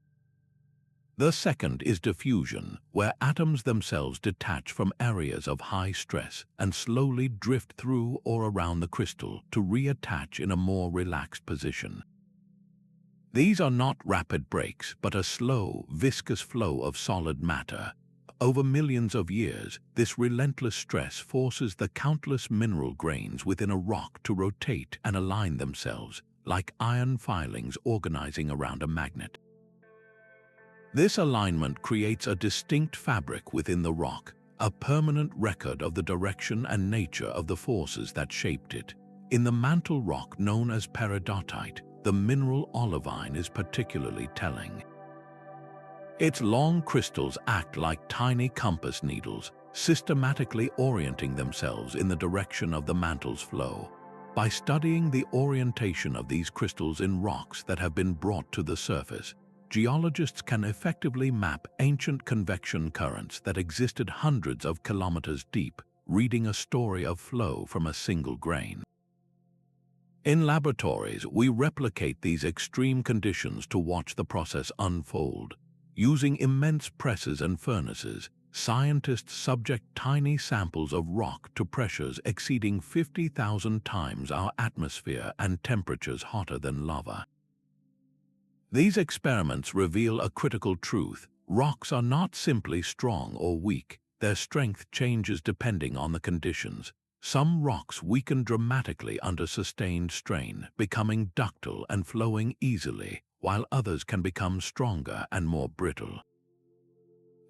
The second is diffusion, where atoms themselves detach from areas of high stress and slowly drift through or around the crystal to reattach in a more relaxed position. These are not rapid breaks, but a slow, viscous flow of solid matter. Over millions of years, this relentless stress forces the countless mineral grains within a rock to rotate and align themselves, like iron filings organizing around a magnet. This alignment creates a distinct fabric within the rock, a permanent record of the direction and nature of the forces that shaped it. In the mantle rock known as peridotite, the mineral olivine is particularly telling. Its long crystals act like tiny compass needles, systematically orienting themselves in the direction of the mantle's flow. By studying the orientation of these crystals in rocks that have been brought to the surface, geologists can effectively map ancient convection currents that existed hundreds of kilometers deep, reading a story of flow from a single grain. In laboratories, we replicate these extreme conditions to watch the process unfold. Using immense presses and furnaces, scientists subject tiny samples of rock to pressures exceeding 50,000 times our atmosphere and temperatures hotter than lava. These experiments reveal a critical truth. Rocks are not simply strong or weak. Their strength changes depending on the conditions. Some rocks weaken dramatically under sustained strain, becoming ductile and flowing easily, while others can become stronger and more brittle.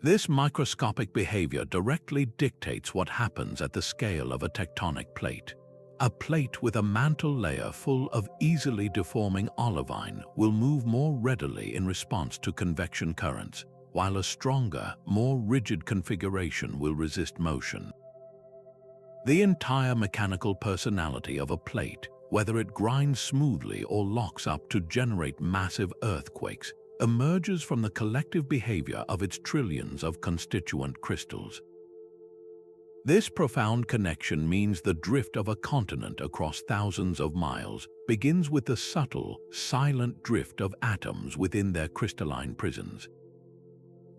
This microscopic behavior directly dictates what happens at the scale of a tectonic plate. A plate with a mantle layer full of easily deforming olivine will move more readily in response to convection currents, while a stronger, more rigid configuration will resist motion. The entire mechanical personality of a plate, whether it grinds smoothly or locks up to generate massive earthquakes, emerges from the collective behavior of its trillions of constituent crystals. This profound connection means the drift of a continent across thousands of miles begins with the subtle, silent drift of atoms within their crystalline prisons.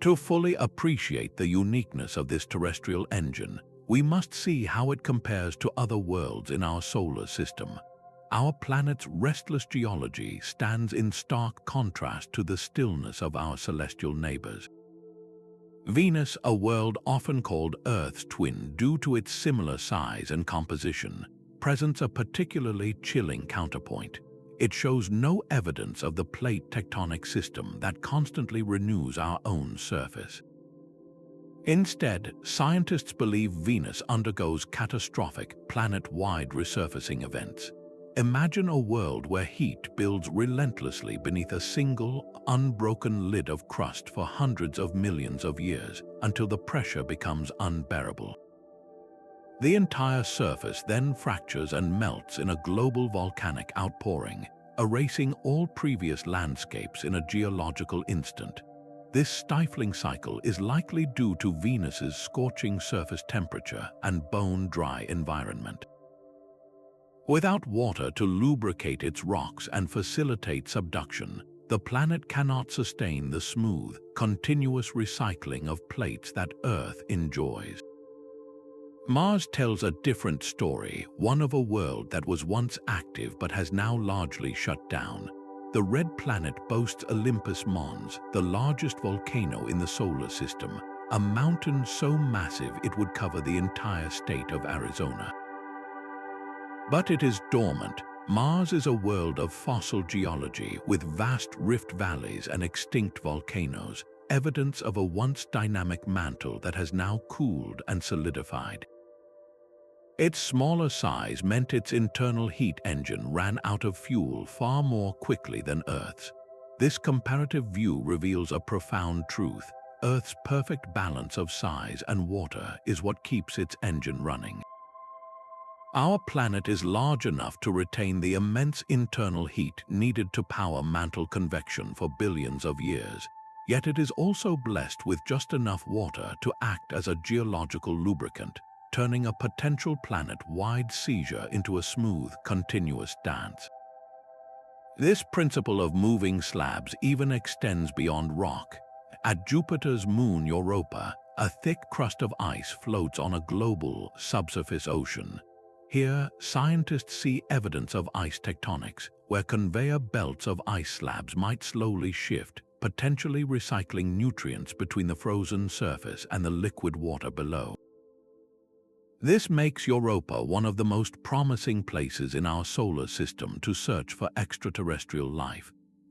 To fully appreciate the uniqueness of this terrestrial engine, we must see how it compares to other worlds in our solar system. Our planet's restless geology stands in stark contrast to the stillness of our celestial neighbors. Venus, a world often called Earth's twin due to its similar size and composition, presents a particularly chilling counterpoint. It shows no evidence of the plate tectonic system that constantly renews our own surface. Instead, scientists believe Venus undergoes catastrophic, planet-wide resurfacing events. Imagine a world where heat builds relentlessly beneath a single, unbroken lid of crust for hundreds of millions of years until the pressure becomes unbearable. The entire surface then fractures and melts in a global volcanic outpouring, erasing all previous landscapes in a geological instant. This stifling cycle is likely due to Venus's scorching surface temperature and bone-dry environment. Without water to lubricate its rocks and facilitate subduction, the planet cannot sustain the smooth, continuous recycling of plates that Earth enjoys. Mars tells a different story, one of a world that was once active but has now largely shut down. The red planet boasts Olympus Mons, the largest volcano in the solar system, a mountain so massive it would cover the entire state of Arizona. But it is dormant. Mars is a world of fossil geology with vast rift valleys and extinct volcanoes, evidence of a once dynamic mantle that has now cooled and solidified. Its smaller size meant its internal heat engine ran out of fuel far more quickly than Earth's. This comparative view reveals a profound truth. Earth's perfect balance of size and water is what keeps its engine running. Our planet is large enough to retain the immense internal heat needed to power mantle convection for billions of years, yet it is also blessed with just enough water to act as a geological lubricant, turning a potential planet-wide seizure into a smooth, continuous dance. This principle of moving slabs even extends beyond rock. At Jupiter's moon Europa, a thick crust of ice floats on a global, subsurface ocean. Here, scientists see evidence of ice tectonics, where conveyor belts of ice slabs might slowly shift, potentially recycling nutrients between the frozen surface and the liquid water below. This makes Europa one of the most promising places in our solar system to search for extraterrestrial life.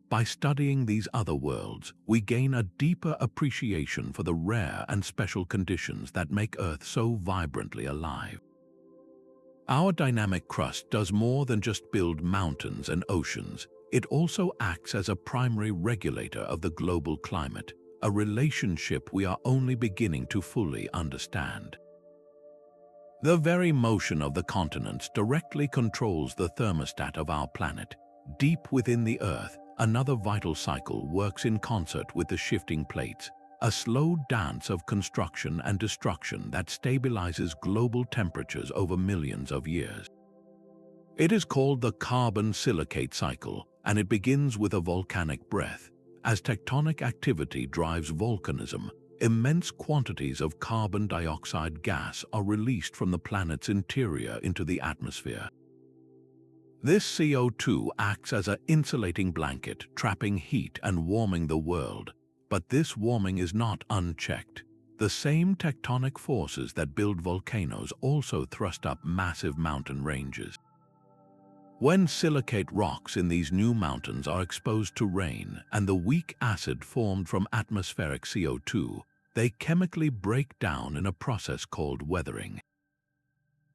By studying these other worlds, we gain a deeper appreciation for the rare and special conditions that make Earth so vibrantly alive. Our dynamic crust does more than just build mountains and oceans. It also acts as a primary regulator of the global climate, a relationship we are only beginning to fully understand. The very motion of the continents directly controls the thermostat of our planet. Deep within the Earth, another vital cycle works in concert with the shifting plates, a slow dance of construction and destruction that stabilizes global temperatures over millions of years. It is called the carbon silicate cycle, and it begins with a volcanic breath. As tectonic activity drives volcanism, immense quantities of carbon dioxide gas are released from the planet's interior into the atmosphere. This CO2 acts as an insulating blanket, trapping heat and warming the world. But this warming is not unchecked. The same tectonic forces that build volcanoes also thrust up massive mountain ranges. When silicate rocks in these new mountains are exposed to rain and the weak acid formed from atmospheric CO2, they chemically break down in a process called weathering.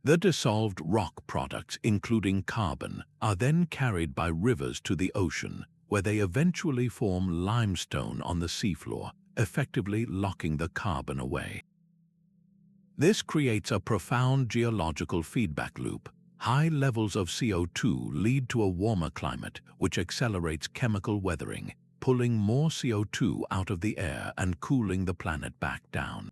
The dissolved rock products, including carbon, are then carried by rivers to the ocean, where they eventually form limestone on the seafloor, effectively locking the carbon away. This creates a profound geological feedback loop. High levels of CO2 lead to a warmer climate, which accelerates chemical weathering, pulling more CO2 out of the air and cooling the planet back down.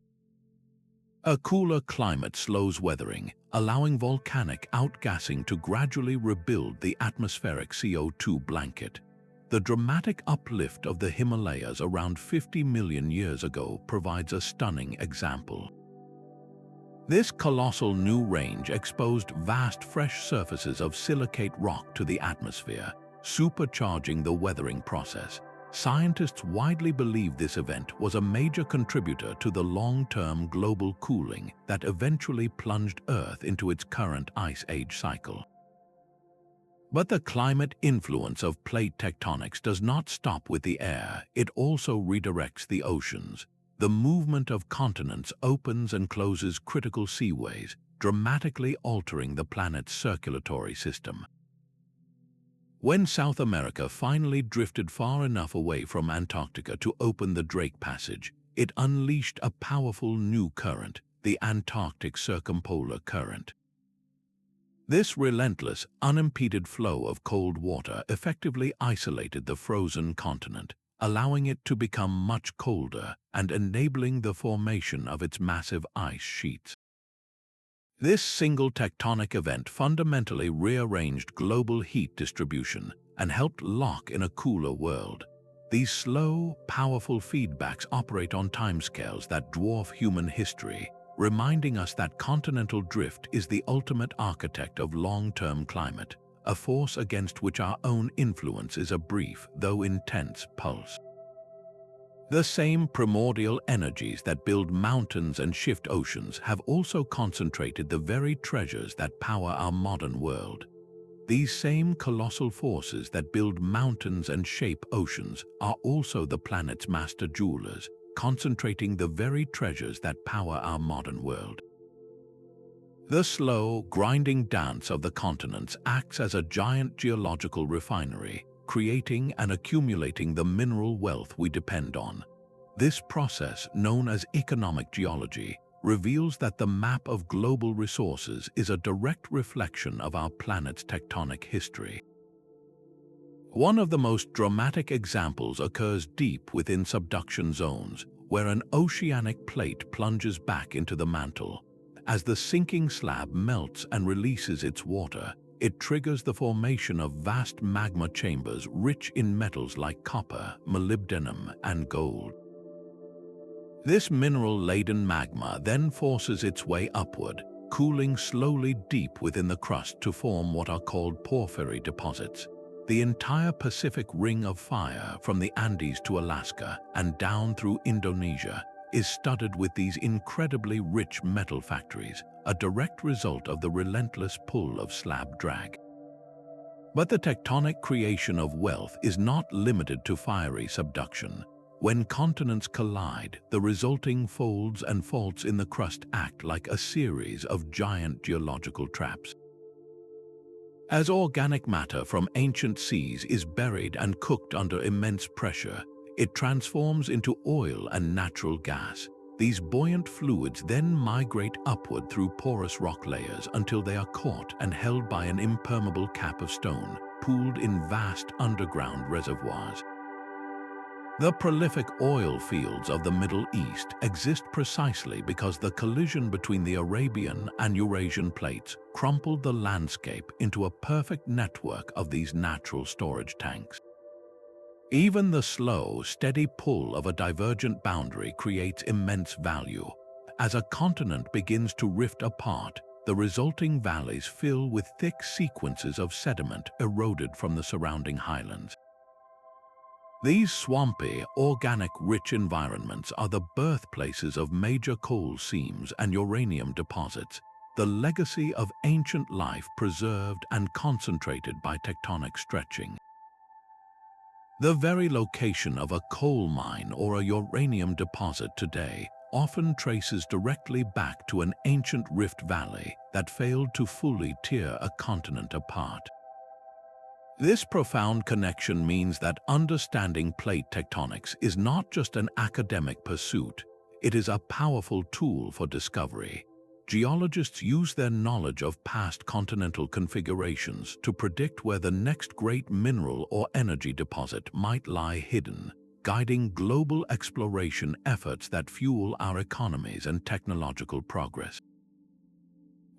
A cooler climate slows weathering, allowing volcanic outgassing to gradually rebuild the atmospheric CO2 blanket. The dramatic uplift of the Himalayas around 50 million years ago provides a stunning example. This colossal new range exposed vast fresh surfaces of silicate rock to the atmosphere, supercharging the weathering process. Scientists widely believe this event was a major contributor to the long-term global cooling that eventually plunged Earth into its current ice age cycle. But the climate influence of plate tectonics does not stop with the air, it also redirects the oceans. The movement of continents opens and closes critical seaways, dramatically altering the planet's circulatory system. When South America finally drifted far enough away from Antarctica to open the Drake Passage, it unleashed a powerful new current, the Antarctic Circumpolar Current. This relentless, unimpeded flow of cold water effectively isolated the frozen continent, allowing it to become much colder and enabling the formation of its massive ice sheets. This single tectonic event fundamentally rearranged global heat distribution and helped lock in a cooler world. These slow, powerful feedbacks operate on timescales that dwarf human history, reminding us that continental drift is the ultimate architect of long-term climate, a force against which our own influence is a brief, though intense, pulse. The same primordial energies that build mountains and shift oceans have also concentrated the very treasures that power our modern world. These same colossal forces that build mountains and shape oceans are also the planet's master jewelers, concentrating the very treasures that power our modern world. The slow, grinding dance of the continents acts as a giant geological refinery, creating and accumulating the mineral wealth we depend on. This process, known as economic geology, reveals that the map of global resources is a direct reflection of our planet's tectonic history. One of the most dramatic examples occurs deep within subduction zones, where an oceanic plate plunges back into the mantle. As the sinking slab melts and releases its water, it triggers the formation of vast magma chambers rich in metals like copper, molybdenum, and gold. This mineral-laden magma then forces its way upward, cooling slowly deep within the crust to form what are called porphyry deposits. The entire Pacific Ring of Fire, from the Andes to Alaska and down through Indonesia, is studded with these incredibly rich metal factories, a direct result of the relentless pull of slab drag. But the tectonic creation of wealth is not limited to fiery subduction. When continents collide, the resulting folds and faults in the crust act like a series of giant geological traps. As organic matter from ancient seas is buried and cooked under immense pressure, it transforms into oil and natural gas. These buoyant fluids then migrate upward through porous rock layers until they are caught and held by an impermeable cap of stone, pooled in vast underground reservoirs. The prolific oil fields of the Middle East exist precisely because the collision between the Arabian and Eurasian plates crumpled the landscape into a perfect network of these natural storage tanks. Even the slow, steady pull of a divergent boundary creates immense value. As a continent begins to rift apart, the resulting valleys fill with thick sequences of sediment eroded from the surrounding highlands. These swampy, organic-rich environments are the birthplaces of major coal seams and uranium deposits, the legacy of ancient life preserved and concentrated by tectonic stretching. The very location of a coal mine or a uranium deposit today often traces directly back to an ancient rift valley that failed to fully tear a continent apart. This profound connection means that understanding plate tectonics is not just an academic pursuit, it is a powerful tool for discovery. Geologists use their knowledge of past continental configurations to predict where the next great mineral or energy deposit might lie hidden, guiding global exploration efforts that fuel our economies and technological progress.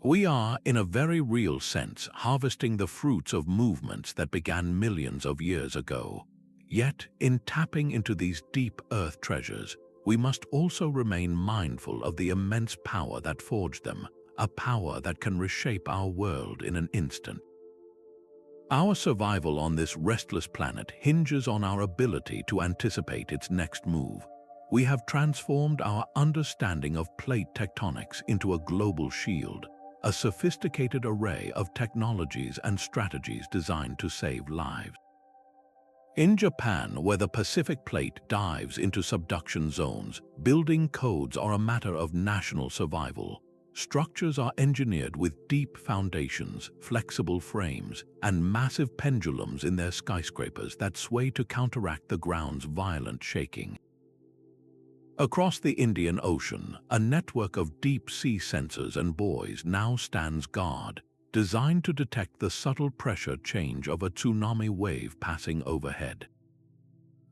We are, in a very real sense, harvesting the fruits of movements that began millions of years ago. Yet, in tapping into these deep earth treasures, we must also remain mindful of the immense power that forged them, a power that can reshape our world in an instant. Our survival on this restless planet hinges on our ability to anticipate its next move. We have transformed our understanding of plate tectonics into a global shield, a sophisticated array of technologies and strategies designed to save lives. In Japan, where the Pacific Plate dives into subduction zones, building codes are a matter of national survival. structures are engineered with deep foundations, flexible frames, and massive pendulums in their skyscrapers that sway to counteract the ground's violent shaking. Across the Indian Ocean, a network of deep-sea sensors and buoys now stands guard, designed to detect the subtle pressure change of a tsunami wave passing overhead.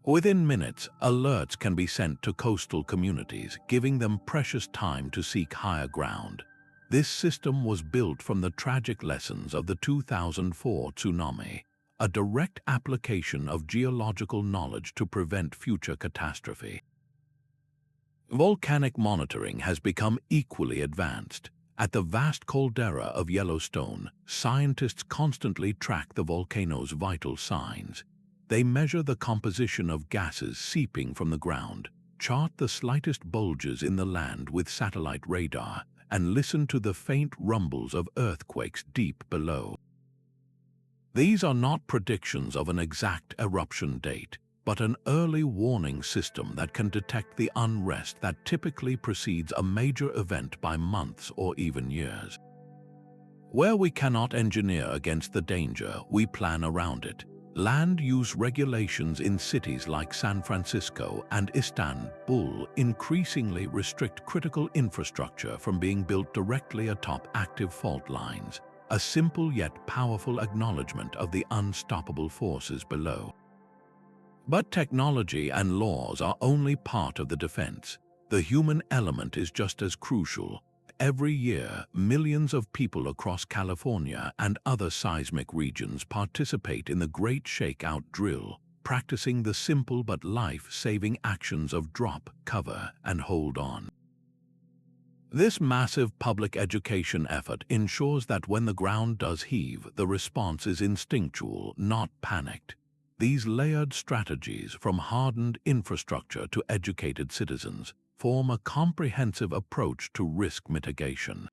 Within minutes, alerts can be sent to coastal communities, giving them precious time to seek higher ground. This system was built from the tragic lessons of the 2004 tsunami, a direct application of geological knowledge to prevent future catastrophe. Volcanic monitoring has become equally advanced. At the vast caldera of Yellowstone, scientists constantly track the volcano's vital signs. They measure the composition of gases seeping from the ground, chart the slightest bulges in the land with satellite radar, and listen to the faint rumbles of earthquakes deep below. These are not predictions of an exact eruption date, but an early warning system that can detect the unrest that typically precedes a major event by months or even years. Where we cannot engineer against the danger, we plan around it. Land use regulations in cities like San Francisco and Istanbul increasingly restrict critical infrastructure from being built directly atop active fault lines, a simple yet powerful acknowledgement of the unstoppable forces below. But technology and laws are only part of the defense. The human element is just as crucial. Every year, millions of people across California and other seismic regions participate in the Great Shakeout Drill, practicing the simple but life-saving actions of drop, cover, and hold on. This massive public education effort ensures that when the ground does heave, the response is instinctual, not panicked. These layered strategies, from hardened infrastructure to educated citizens, form a comprehensive approach to risk mitigation.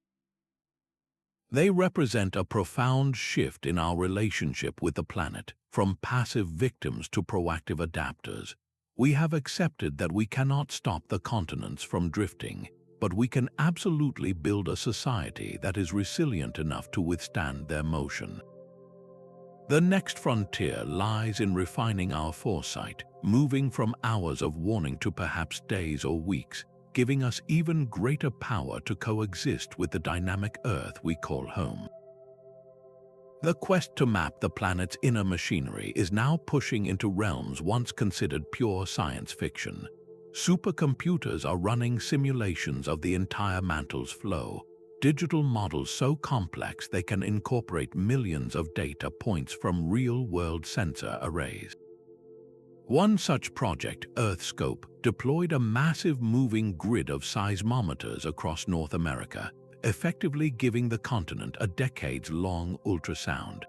They represent a profound shift in our relationship with the planet, from passive victims to proactive adapters. We have accepted that we cannot stop the continents from drifting, but we can absolutely build a society that is resilient enough to withstand their motion. The next frontier lies in refining our foresight, moving from hours of warning to perhaps days or weeks, giving us even greater power to coexist with the dynamic Earth we call home. The quest to map the planet's inner machinery is now pushing into realms once considered pure science fiction. Supercomputers are running simulations of the entire mantle's flow, digital models so complex they can incorporate millions of data points from real-world sensor arrays. One such project, EarthScope, deployed a massive moving grid of seismometers across North America, effectively giving the continent a decades-long ultrasound.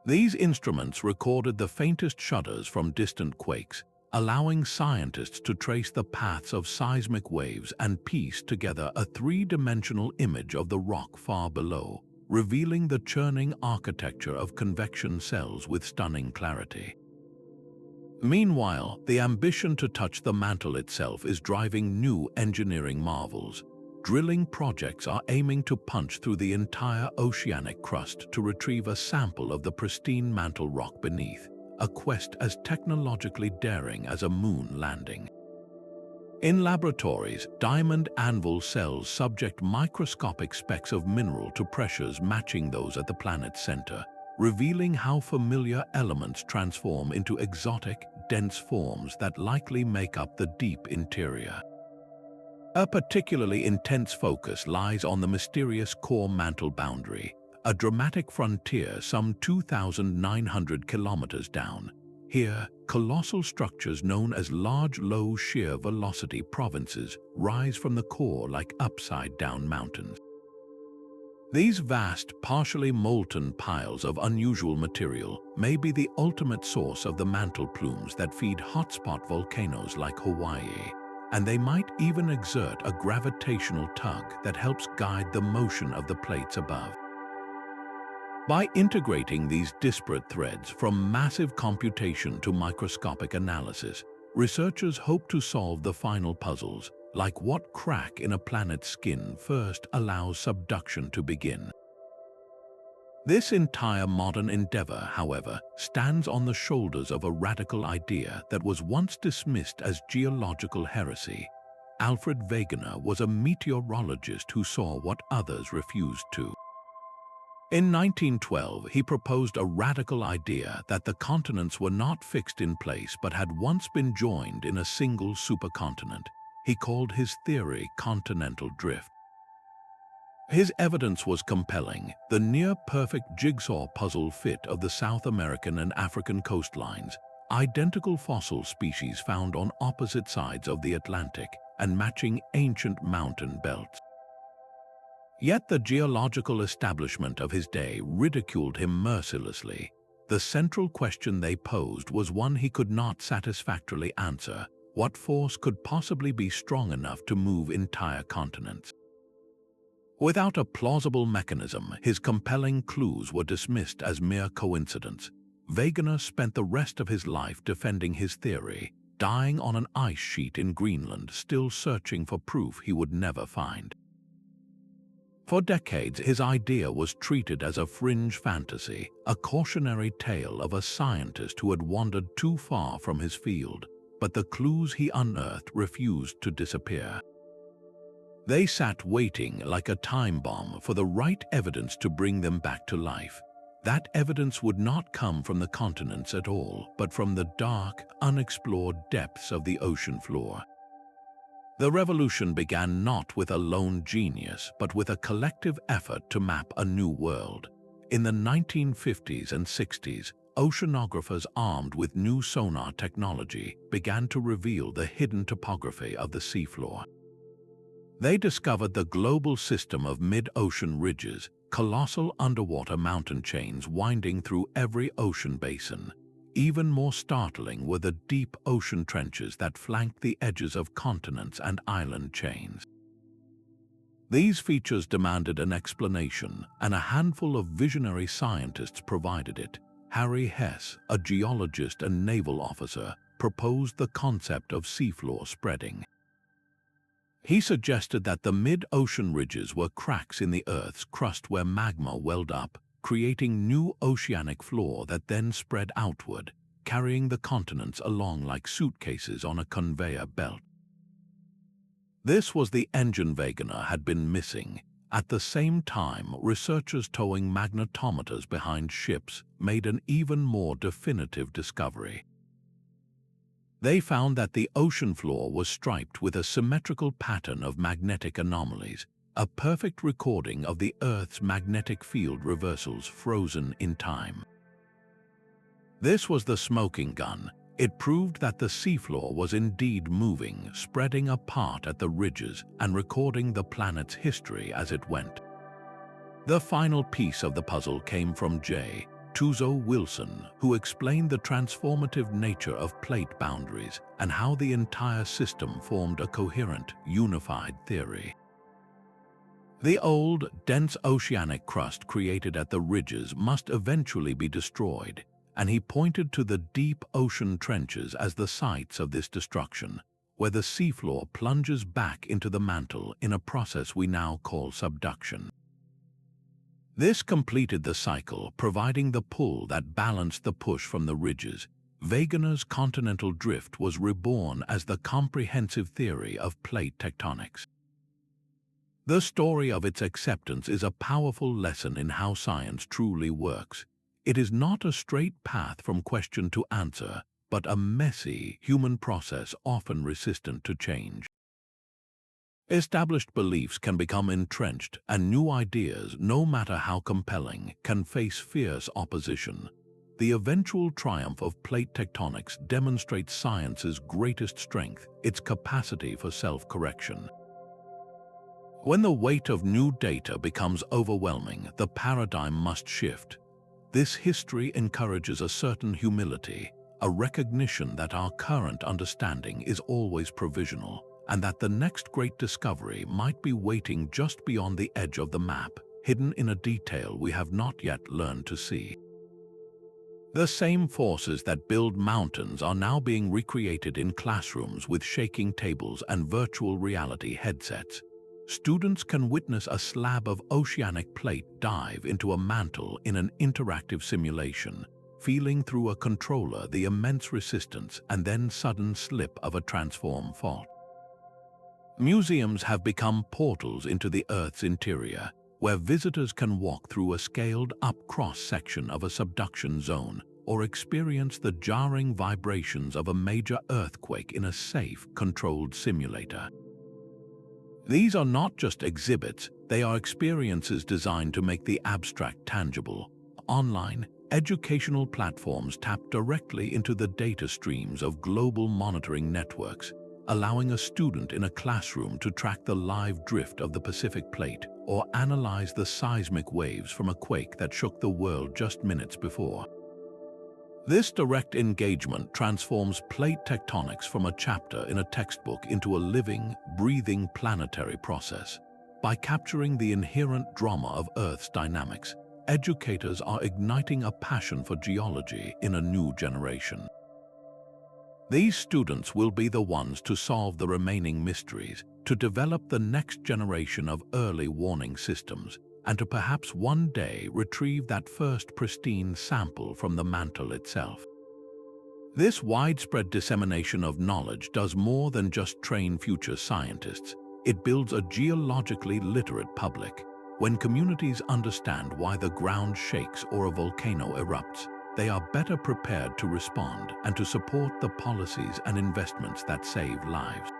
These instruments recorded the faintest shudders from distant quakes, allowing scientists to trace the paths of seismic waves and piece together a three-dimensional image of the rock far below, revealing the churning architecture of convection cells with stunning clarity. Meanwhile, the ambition to touch the mantle itself is driving new engineering marvels. Drilling projects are aiming to punch through the entire oceanic crust to retrieve a sample of the pristine mantle rock beneath, a quest as technologically daring as a moon landing. In laboratories, diamond anvil cells subject microscopic specks of mineral to pressures matching those at the planet's center, revealing how familiar elements transform into exotic, dense forms that likely make up the deep interior. A particularly intense focus lies on the mysterious core mantle boundary, a dramatic frontier some 2,900 kilometers down. Here, colossal structures known as large low shear velocity provinces rise from the core like upside-down mountains. These vast, partially molten piles of unusual material may be the ultimate source of the mantle plumes that feed hotspot volcanoes like Hawaii, and they might even exert a gravitational tug that helps guide the motion of the plates above. By integrating these disparate threads from massive computation to microscopic analysis, researchers hope to solve the final puzzles, like what crack in a planet's skin first allows subduction to begin. This entire modern endeavor, however, stands on the shoulders of a radical idea that was once dismissed as geological heresy. Alfred Wegener was a meteorologist who saw what others refused to. In 1912, he proposed a radical idea that the continents were not fixed in place but had once been joined in a single supercontinent. He called his theory continental drift. His evidence was compelling. The near-perfect jigsaw puzzle fit of the South American and African coastlines, identical fossil species found on opposite sides of the Atlantic, and matching ancient mountain belts. Yet the geological establishment of his day ridiculed him mercilessly. The central question they posed was one he could not satisfactorily answer: what force could possibly be strong enough to move entire continents? Without a plausible mechanism, his compelling clues were dismissed as mere coincidence. Wegener spent the rest of his life defending his theory, dying on an ice sheet in Greenland, still searching for proof he would never find. For decades, his idea was treated as a fringe fantasy, a cautionary tale of a scientist who had wandered too far from his field, but the clues he unearthed refused to disappear. They sat waiting like a time bomb for the right evidence to bring them back to life. That evidence would not come from the continents at all, but from the dark, unexplored depths of the ocean floor. The revolution began not with a lone genius, but with a collective effort to map a new world. In the 1950s and 60s, oceanographers armed with new sonar technology began to reveal the hidden topography of the seafloor. They discovered the global system of mid-ocean ridges, colossal underwater mountain chains winding through every ocean basin. Even more startling were the deep ocean trenches that flanked the edges of continents and island chains. These features demanded an explanation, and a handful of visionary scientists provided it. Harry Hess, a geologist and naval officer, proposed the concept of seafloor spreading. He suggested that the mid-ocean ridges were cracks in the Earth's crust where magma welled up, creating new oceanic floor that then spread outward, carrying the continents along like suitcases on a conveyor belt. This was the engine Wegener had been missing. At the same time, researchers towing magnetometers behind ships made an even more definitive discovery. They found that the ocean floor was striped with a symmetrical pattern of magnetic anomalies, a perfect recording of the Earth's magnetic field reversals frozen in time. This was the smoking gun. It proved that the seafloor was indeed moving, spreading apart at the ridges and recording the planet's history as it went. The final piece of the puzzle came from J. Tuzo Wilson, who explained the transformative nature of plate boundaries and how the entire system formed a coherent, unified theory. The old, dense oceanic crust created at the ridges must eventually be destroyed, and he pointed to the deep ocean trenches as the sites of this destruction, where the seafloor plunges back into the mantle in a process we now call subduction. This completed the cycle, providing the pull that balanced the push from the ridges. Wegener's continental drift was reborn as the comprehensive theory of plate tectonics. The story of its acceptance is a powerful lesson in how science truly works. It is not a straight path from question to answer, but a messy human process often resistant to change. Established beliefs can become entrenched, and new ideas, no matter how compelling, can face fierce opposition. The eventual triumph of plate tectonics demonstrates science's greatest strength, its capacity for self-correction. When the weight of new data becomes overwhelming, the paradigm must shift. This history encourages a certain humility, a recognition that our current understanding is always provisional, and that the next great discovery might be waiting just beyond the edge of the map, hidden in a detail we have not yet learned to see. The same forces that build mountains are now being recreated in classrooms with shaking tables and virtual reality headsets. Students can witness a slab of oceanic plate dive into a mantle in an interactive simulation, feeling through a controller the immense resistance and then sudden slip of a transform fault. Museums have become portals into the Earth's interior, where visitors can walk through a scaled-up cross-section of a subduction zone or experience the jarring vibrations of a major earthquake in a safe, controlled simulator. These are not just exhibits, they are experiences designed to make the abstract tangible. Online, educational platforms tap directly into the data streams of global monitoring networks, allowing a student in a classroom to track the live drift of the Pacific Plate or analyze the seismic waves from a quake that shook the world just minutes before. This direct engagement transforms plate tectonics from a chapter in a textbook into a living, breathing planetary process. By capturing the inherent drama of Earth's dynamics, educators are igniting a passion for geology in a new generation. These students will be the ones to solve the remaining mysteries, to develop the next generation of early warning systems, and to perhaps one day retrieve that first pristine sample from the mantle itself. This widespread dissemination of knowledge does more than just train future scientists. It builds a geologically literate public. When communities understand why the ground shakes or a volcano erupts, they are better prepared to respond and to support the policies and investments that save lives.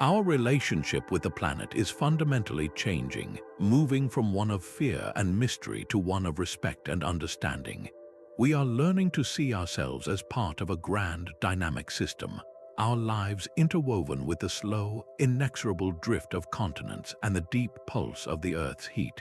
Our relationship with the planet is fundamentally changing, moving from one of fear and mystery to one of respect and understanding. We are learning to see ourselves as part of a grand, dynamic system, our lives interwoven with the slow, inexorable drift of continents and the deep pulse of the Earth's heat.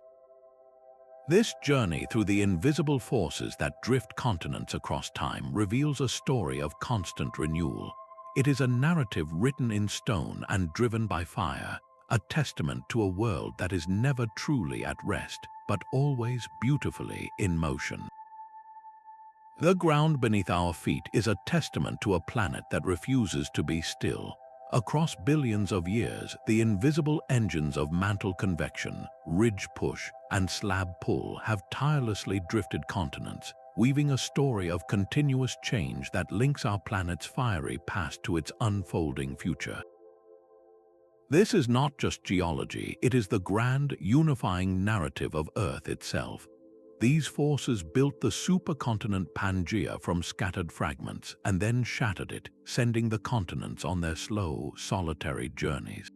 This journey through the invisible forces that drift continents across time reveals a story of constant renewal. It is a narrative written in stone and driven by fire, a testament to a world that is never truly at rest, but always beautifully in motion. The ground beneath our feet is a testament to a planet that refuses to be still. Across billions of years, the invisible engines of mantle convection, ridge push, and slab pull have tirelessly drifted continents, weaving a story of continuous change that links our planet's fiery past to its unfolding future. This is not just geology, it is the grand, unifying narrative of Earth itself. These forces built the supercontinent Pangaea from scattered fragments and then shattered it, sending the continents on their slow, solitary journeys.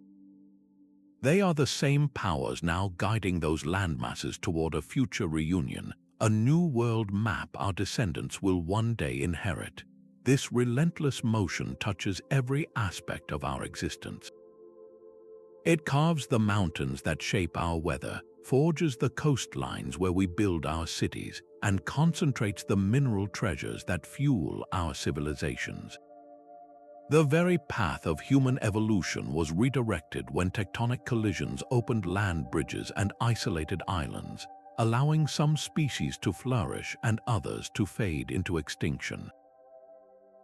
They are the same powers now guiding those landmasses toward a future reunion, a new world map our descendants will one day inherit. This relentless motion touches every aspect of our existence. It carves the mountains that shape our weather, forges the coastlines where we build our cities, and concentrates the mineral treasures that fuel our civilizations. The very path of human evolution was redirected when tectonic collisions opened land bridges and isolated islands, allowing some species to flourish and others to fade into extinction.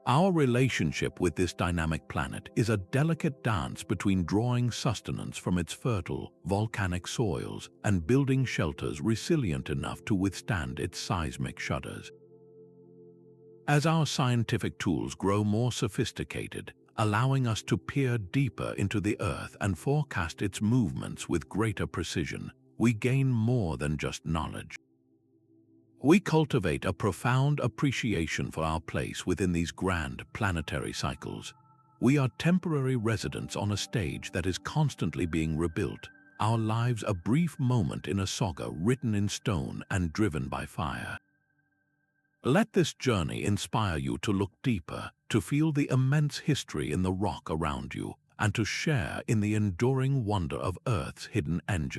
Our relationship with this dynamic planet is a delicate dance between drawing sustenance from its fertile, volcanic soils and building shelters resilient enough to withstand its seismic shudders. As our scientific tools grow more sophisticated, allowing us to peer deeper into the Earth and forecast its movements with greater precision, we gain more than just knowledge. We cultivate a profound appreciation for our place within these grand planetary cycles. We are temporary residents on a stage that is constantly being rebuilt, our lives a brief moment in a saga written in stone and driven by fire. Let this journey inspire you to look deeper, to feel the immense history in the rock around you, and to share in the enduring wonder of Earth's hidden engine.